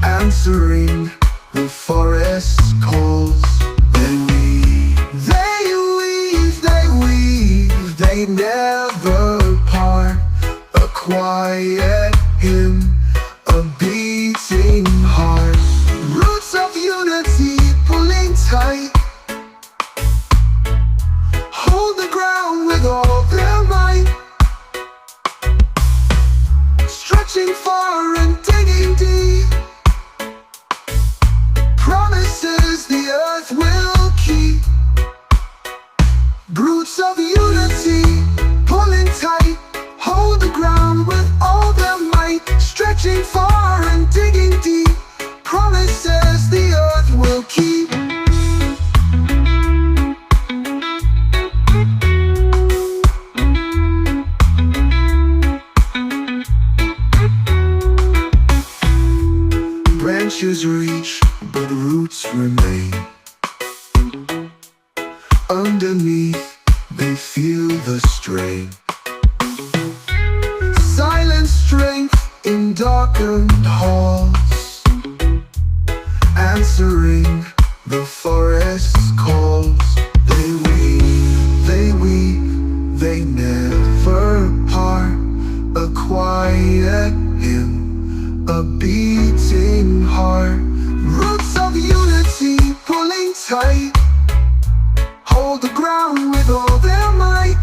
answering the forest calls. They never part. A quiet hymn, a beating heart. Roots of unity pulling tight. Hold the ground with all their might. Stretching far and digging deep, promises the earth will keep. Roots of unity, pulling tight. Hold the ground with all their might. Stretching far and digging deep, promises the earth will keep. Branches reach, but roots remain. Underneath, they feel the strain. Silent strength in darkened halls, answering the forest's calls. They never part. A quiet hymn, a beating heart. Roots of unity pulling tight, hold the ground with all their might.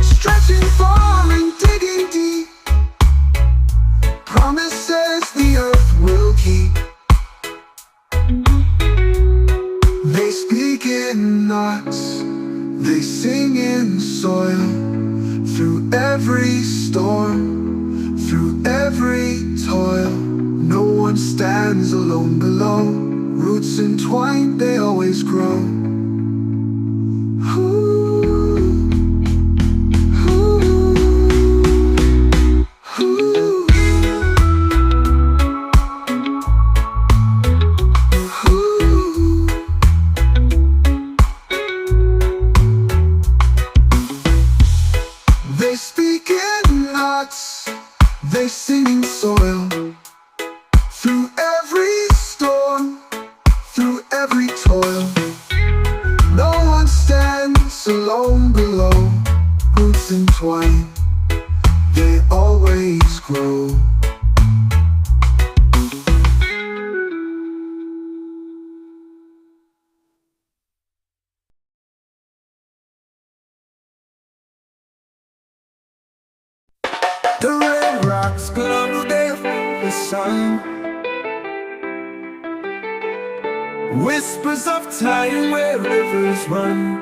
Stretching far and digging deep, promises the earth will keep. They speak in knots, they sing in soil. Through every storm, through every toil, no one stands alone below. Roots entwined, they always grow. They speak in knots, they sing in soil. Through every storm, through every toil, no one stands alone below. Roots entwined, they always grow. The red rocks glow there in the sun. Whispers of time where rivers run.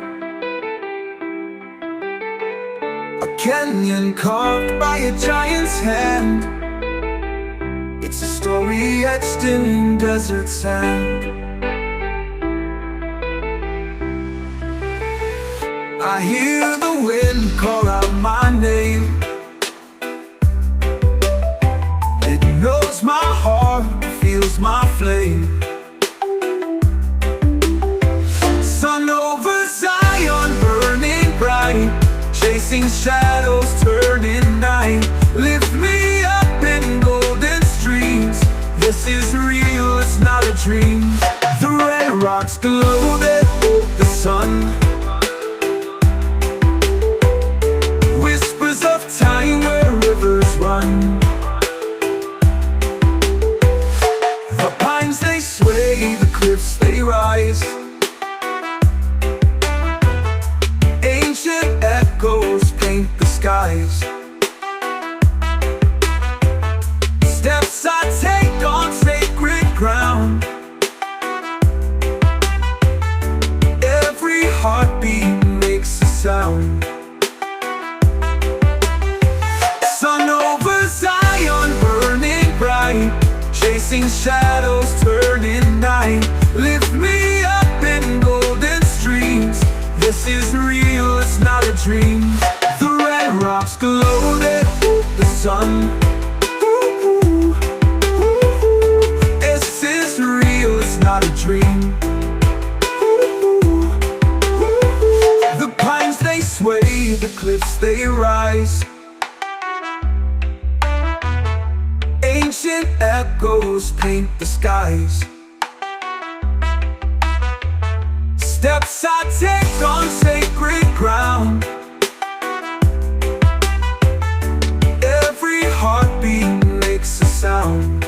A canyon carved by a giant's hand. It's a story etched in desert sand. I hear the wind call out my name. Knows my heart, feels my flame. Sun over Zion, burning bright, chasing shadows, turning night. Lift me up in golden streams. This is real, it's not a dream. The red rocks glow that hold the sun. Whispers of time where rivers run. They sway, the cliffs they rise. Ancient echoes paint the skies. Steps I take on sacred ground. Every heartbeat makes a sound. Sun over Zion, burning bright, chasing shadows, turning night. Lift me up in golden streams. This is real, it's not a dream. The red rocks glow that hold the sun. This is real, it's not a dream. The pines they sway, the cliffs they rise. Ancient echoes paint the skies. Steps I take on sacred ground. Every heartbeat makes a sound.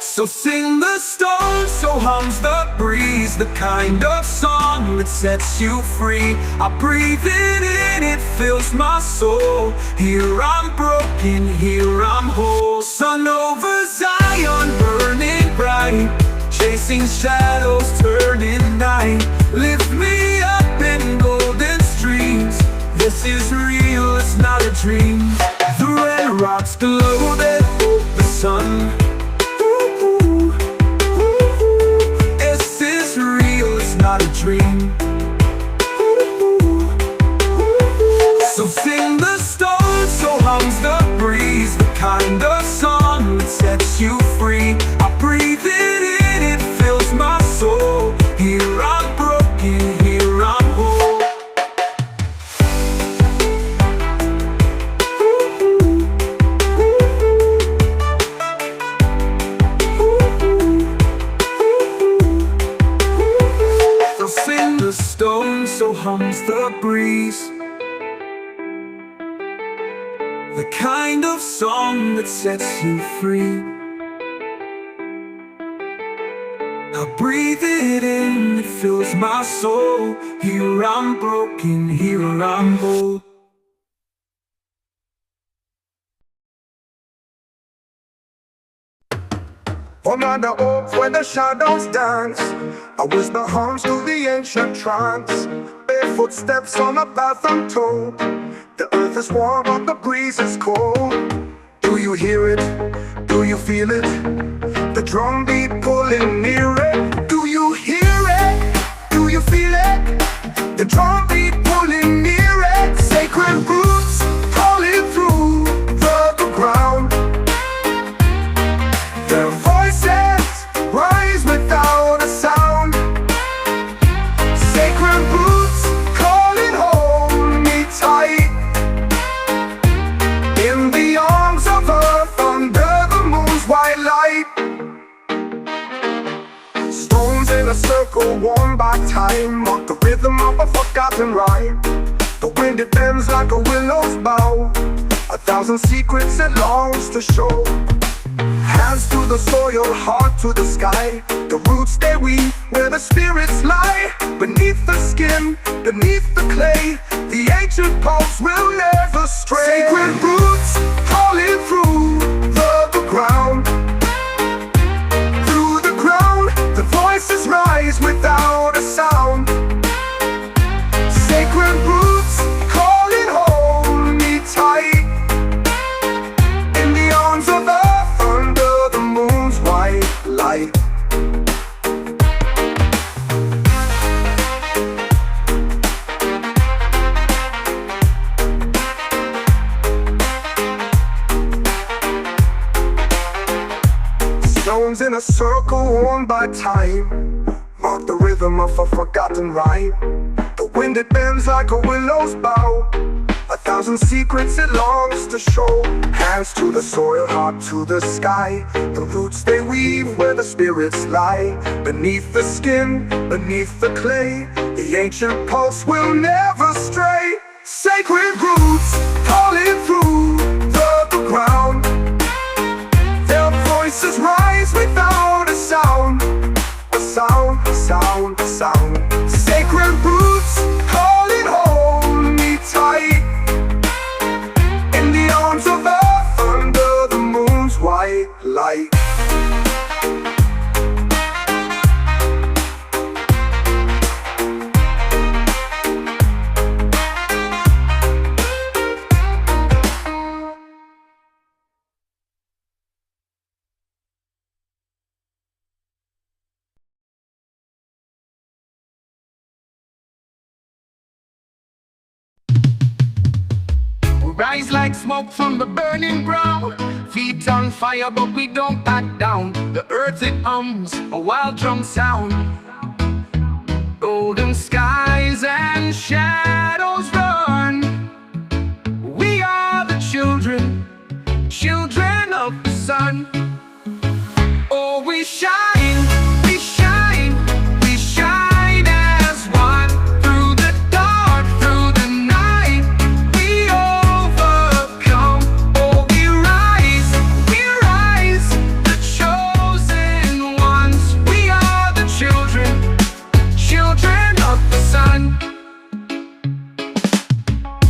So sing the stone, so hums the breeze. The kind of song that sets you free. I breathe it in, it fills my soul. Here I'm broken, here I'm whole. Sun over Zion, burning bright, chasing shadows, turning night. Lift me up in golden streams. This is real, it's not a dream. The red rocks glow that hold the sun. This is real, it's not a dream. So sing the stone, so hums the breeze. The kind of song that sets you free. I breathe it in, it fills the breeze. The kind of song that sets you free. I breathe it in, it fills my soul. Here I'm broken, here I'm bold. Under the oak where the shadows dance, I whisper hums to the ancient trance. Barefoot steps on a path untold. The earth is warm but the breeze is cold. Do you hear it? Do you feel it? The drum beat pulling near it. Do you hear it? Do you feel it? The drum beat pulling near it. Sacred roots calling through the ground. Their voices rise without a sound. Sacred roots calling, hold me tight. In the arms of earth, under the moon's white light. Stones in a circle worn by time mark the rhythm of a forgotten rhyme. The wind it bends like a willow's bough. 1,000 secrets it longs to show. Hands to the soil, heart to the sky. The roots they weave where the spirits lie. Beneath the skin, beneath the clay, the ancient pulse will never stray. Sacred roots calling through the ground. Through the ground, the voices rise without a sound. Sacred roots calling, hold me tight. In the arms of earth, under the moon's white light. Stones in a circle worn by time mark the rhythm of a forgotten rhyme. The wind it bends like a willow's bough. 1,000 secrets it longs to show. Hands to the soil, heart to the sky. The roots they weave where the spirits lie. Beneath the skin, beneath the clay, the ancient pulse will never stray. Sacred roots calling through the ground. Their voices rise without a sound. A sound, a sound, a sound. Sacred roots calling, hold me tight. In the arms of earth, under the moon's white light. Rise like smoke from the burning ground. Feet on fire but we don't back down. The earth it hums, a wild drum sound. Golden skies and shadows run. We are the children, children of the sun. Oh, we shine, we shine, we shine as one. Through the dark, through the night, we overcome. Oh, we rise, the chosen ones. We are the children, children of the sun.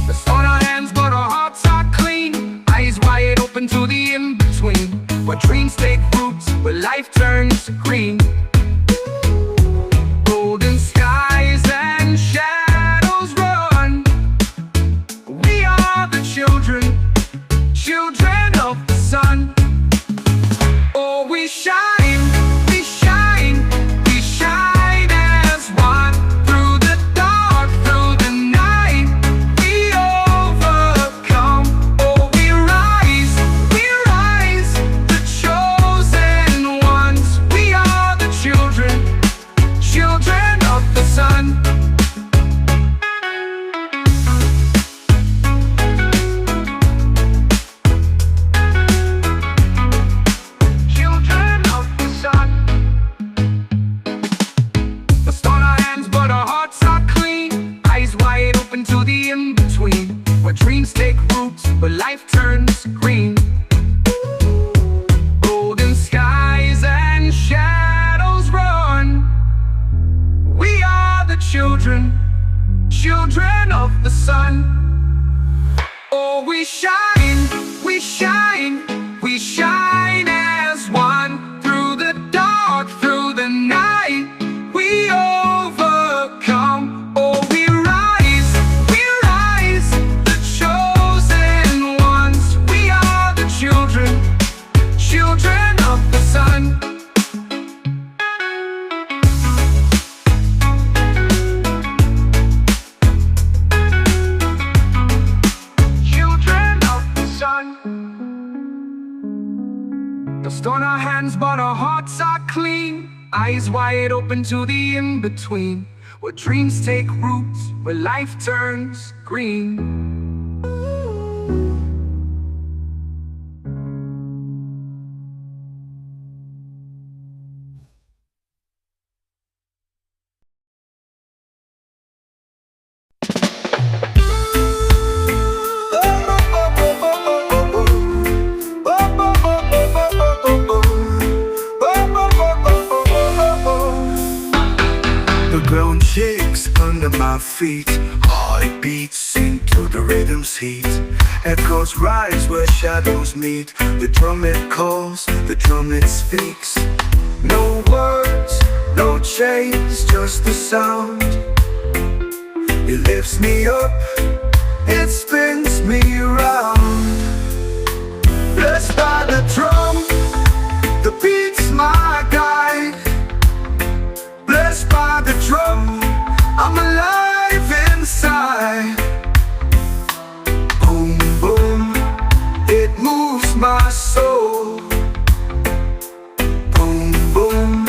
It's on our hands but our hearts are clean. Eyes wide open to the in-between. Where dreams take roots, where life turns green. Golden skies and shadows run. We are the children, children of the sun. Oh, we shine, we shine, we shine as one. Through the dark, through the night, we overcome. Oh, we rise, the chosen ones. We are the children. children of the sun. Children of the sun. No stone our hands, but our hearts are clean. Eyes wide open to the in-between, where dreams take roots, where life turns green. The ground shakes under my feet. Heart beats into the rhythm's heat. Echoes rise where shadows meet. The drum it calls, the drum it speaks. No words, no chains, just the sound. It lifts me up, it spins me around. Blessed by the drum, the beat's my guide. Blessed by the drum, I'm alive inside. Boom, boom, it moves my soul. Boom, boom,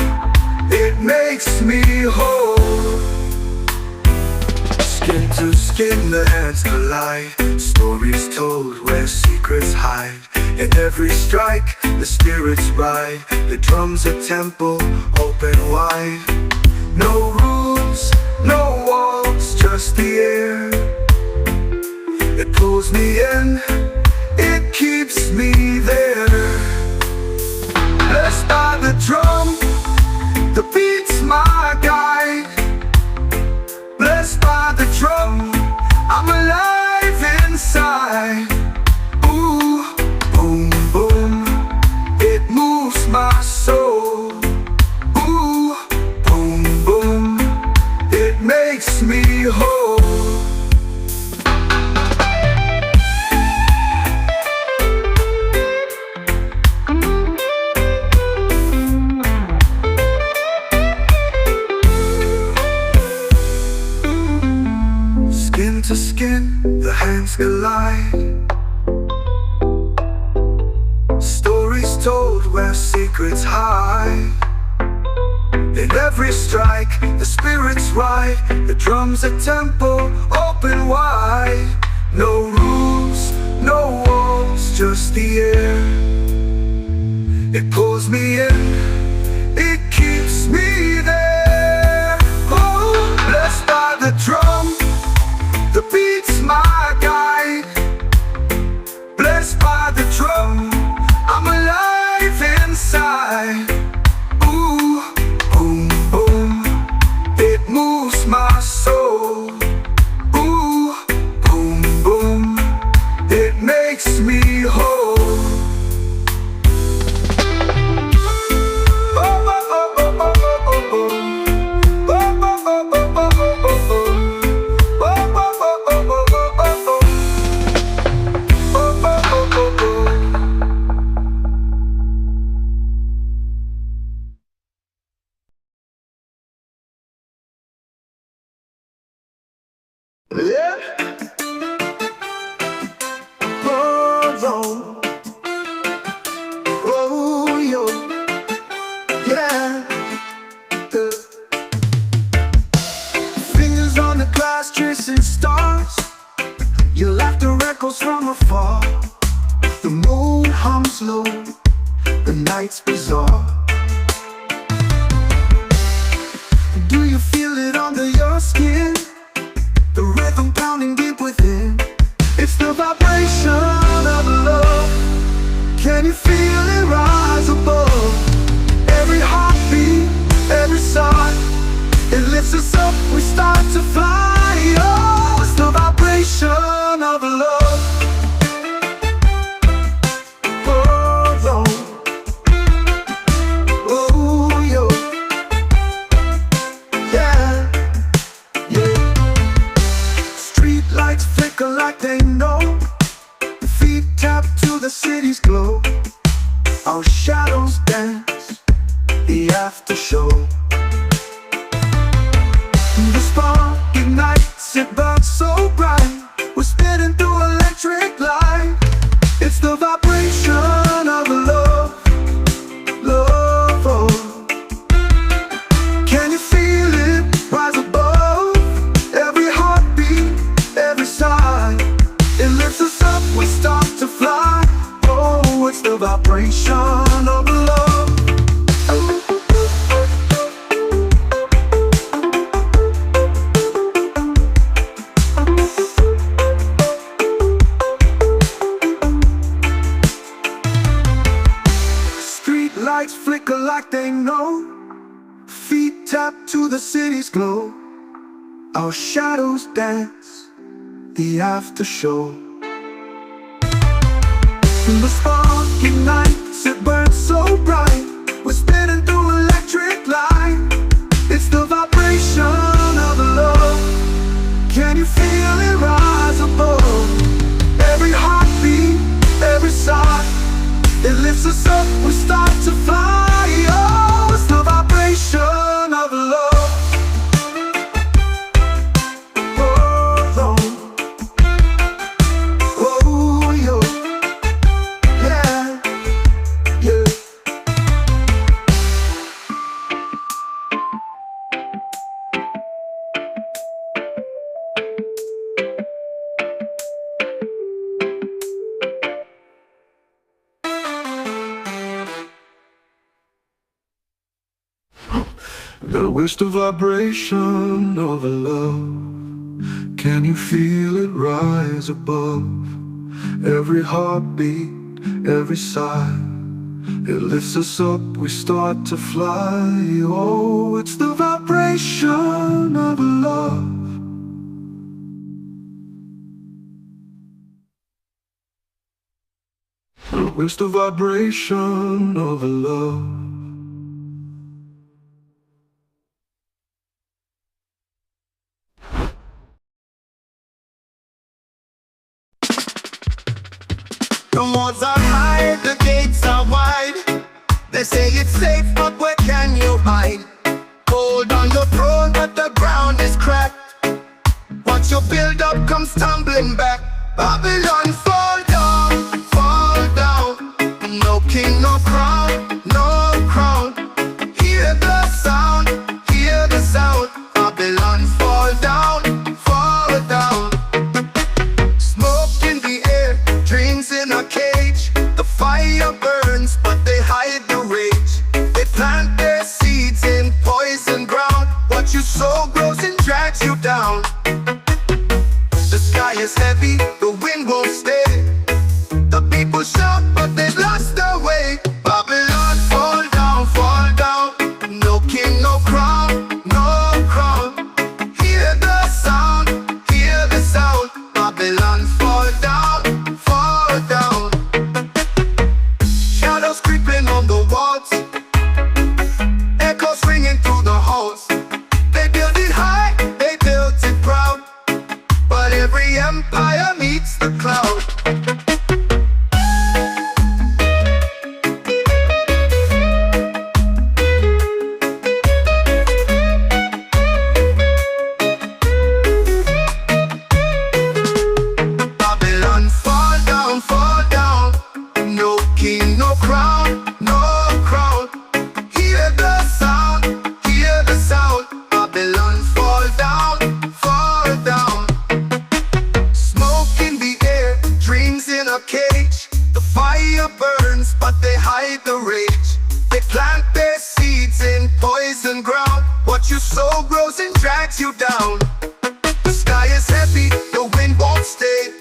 it makes me whole. Skin to skin, the hands collide. Stories told where secrets hide. In every strike, the spirits ride. The drum's a temple, open wide. No rules, no walls, just the air. It pulls me in, it keeps me there. Blessed by the drum, the beat's my guide. Blessed by the drum, I'm alive inside. Ooh, boom, boom, it moves my soul. Ooh, boom, boom, it makes me whole. Skin to skin, the hands collide. Stories told where secrets hide. In every strike, the spirits ride. The drum's a temple, open wide. No rules, no walls, just the air. It pulls me in, it keeps me there. Oh, blessed by the drum, the beat's my guide. Blessed by the drum, I'm alive inside. Ooh, boom, boom, it moves my soul. Ooh, boom, boom, it makes me whole. Oh, oh, oh, oh, oh, oh, oh. Oh, oh, oh, oh, oh, oh, oh, oh. Oh, oh, oh, oh, oh, oh, oh, oh. Oh, oh, oh, oh, oh. Yeah. Oh, oh, oh, yo. Yeah. Fingers on the glass tracing stars. Your laughter echoes from afar. The moon hums low, the night's bizarre. Do you feel it under your skin? The rhythm pounding deep within. It's the vibration of love. Can you feel it rise above? Every heartbeat, every sigh, it lifts us up, we start to fly. Oh, it's the vibration of love. Oh, oh, oh, yo. Yeah, yeah. Street lights flicker like they know. Feet tap to the city's glow. Our dance, the after show. The spark ignites, it burns so bright. We're spinning through electric light. It's the vibration of love, love, oh. Can you feel it rise above every heartbeat, every sigh? It lifts us up, we start to fly. Oh, it's the vibration of love. Street lights flicker like they know. Feet tap to the city's glow. Our shadows dance, the after show. The spark ignites, it burns so bright. We're spinning through electric light. It's the vibration of love. Can you feel it rise above every heartbeat, every sigh? It lifts us up, we start to fly. Oh, it's the vibration of love. It's the vibration of love. Can you feel it rise above every heartbeat, every sigh? It lifts us up, we start to fly. Oh, it's the vibration of love. It's the vibration of love. The walls are high, the gates are wide. They say it's safe, but where can you hide? Hold on your throne, but the ground is cracked. Watch your build-up comes tumbling back. Babylon fall down, fall down. No king, no crown, no crown. Hear the sound, hear the sound. Babylon fall down, fall down. Smoke in the air, dreams in a cage. The fire burns, but they hide the rage. They plant their seeds in poison ground. What you sow grows and drags you down. The sky is heavy, the wind won't stay. The people shout, but they've lost their way. Babylon fall down, fall down. No king, no crown, no crown. Hear the sound, hear the sound. Babylon fall down, fall down. Shadows creeping on the walls, echoes ringing through the halls. They built it high, they built it proud, but every empire meets the cloud. Babylon fall down, fall down. No king, no crown, no crown. Hear the sound, hear the sound. Babylon fall down, fall down. Smoke in the air, dreams in a cage. The fire burns, but they hide the rage. They plant their seeds in poison ground. What you sow grows and drags you down. The sky is heavy, the wind won't stay.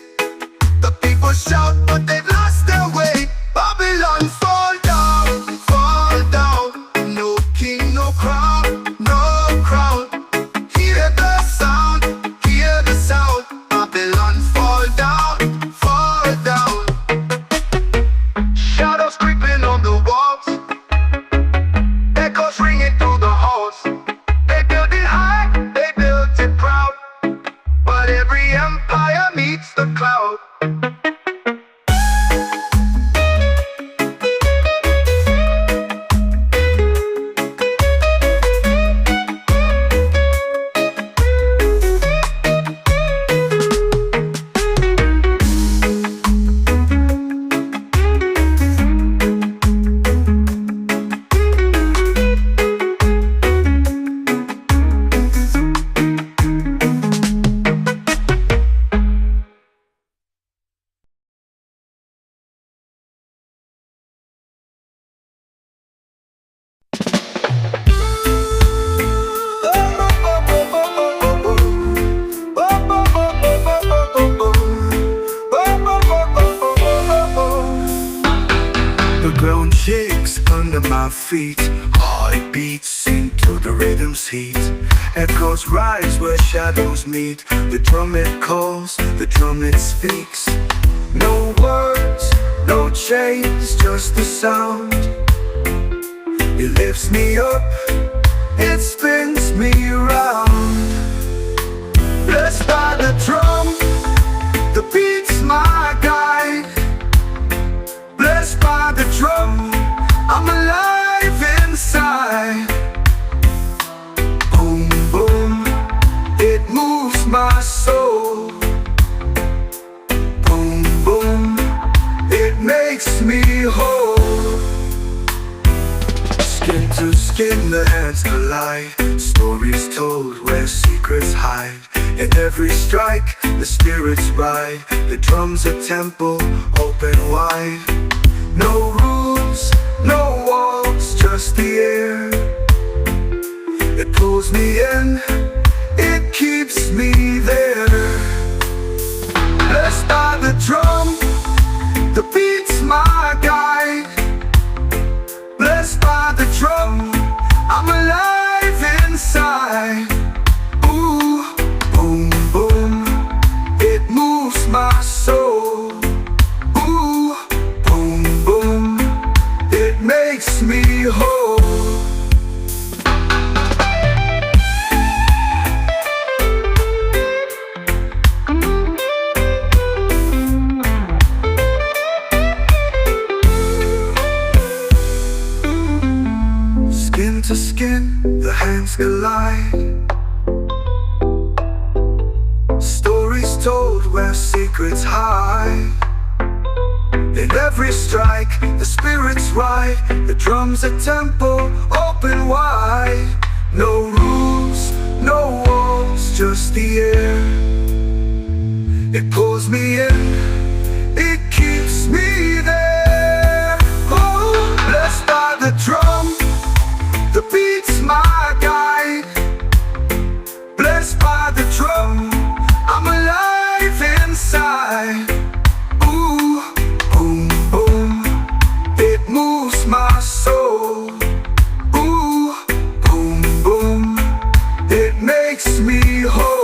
The people shout, but they've lost their way. Babylon fall down, fall down. No king, no crown, no crown. Hear the sound, hear the sound. Babylon fall down, fall down. Shadows creeping on the walls, echoes ringing through the halls. They built it high, they built it proud, but every empire meets the cloud. grown chicks under my feet. Heartbeats into the rhythm's heat. Echoes rise where shadows meet. The drum it calls, the drum it speaks. No words, no chains, just the sound. It lifts me up, it spins me around. Blessed by the drum, the beat's my guide. Blessed by the drum, I'm alive inside. Boom, boom, it moves my soul. Boom, boom, it makes me whole. Skin to skin, the hands collide. Stories told where secrets hide. In every strike, the spirits ride. The drum's a temple, open wide. No rules, no walls, just the air. It pulls me in, it keeps me there. Blessed by the drum, the beat's my guide. Blessed by the drum, I'm alive inside. Ooh, boom, boom, it moves my soul. Ooh, boom, boom, it makes me whole. Skin to skin, the hands collide. Stories told where secrets hide. In every strike, the spirits ride. The drum's a temple, open wide. No rules, no walls, just the air. It pulls me in, it keeps me there. Oh, blessed by the drum, the beat's my guide. Blessed by the drum, I'm alive inside. Ooh, boom, boom, it moves my soul. Ooh, boom, boom, it makes me whole.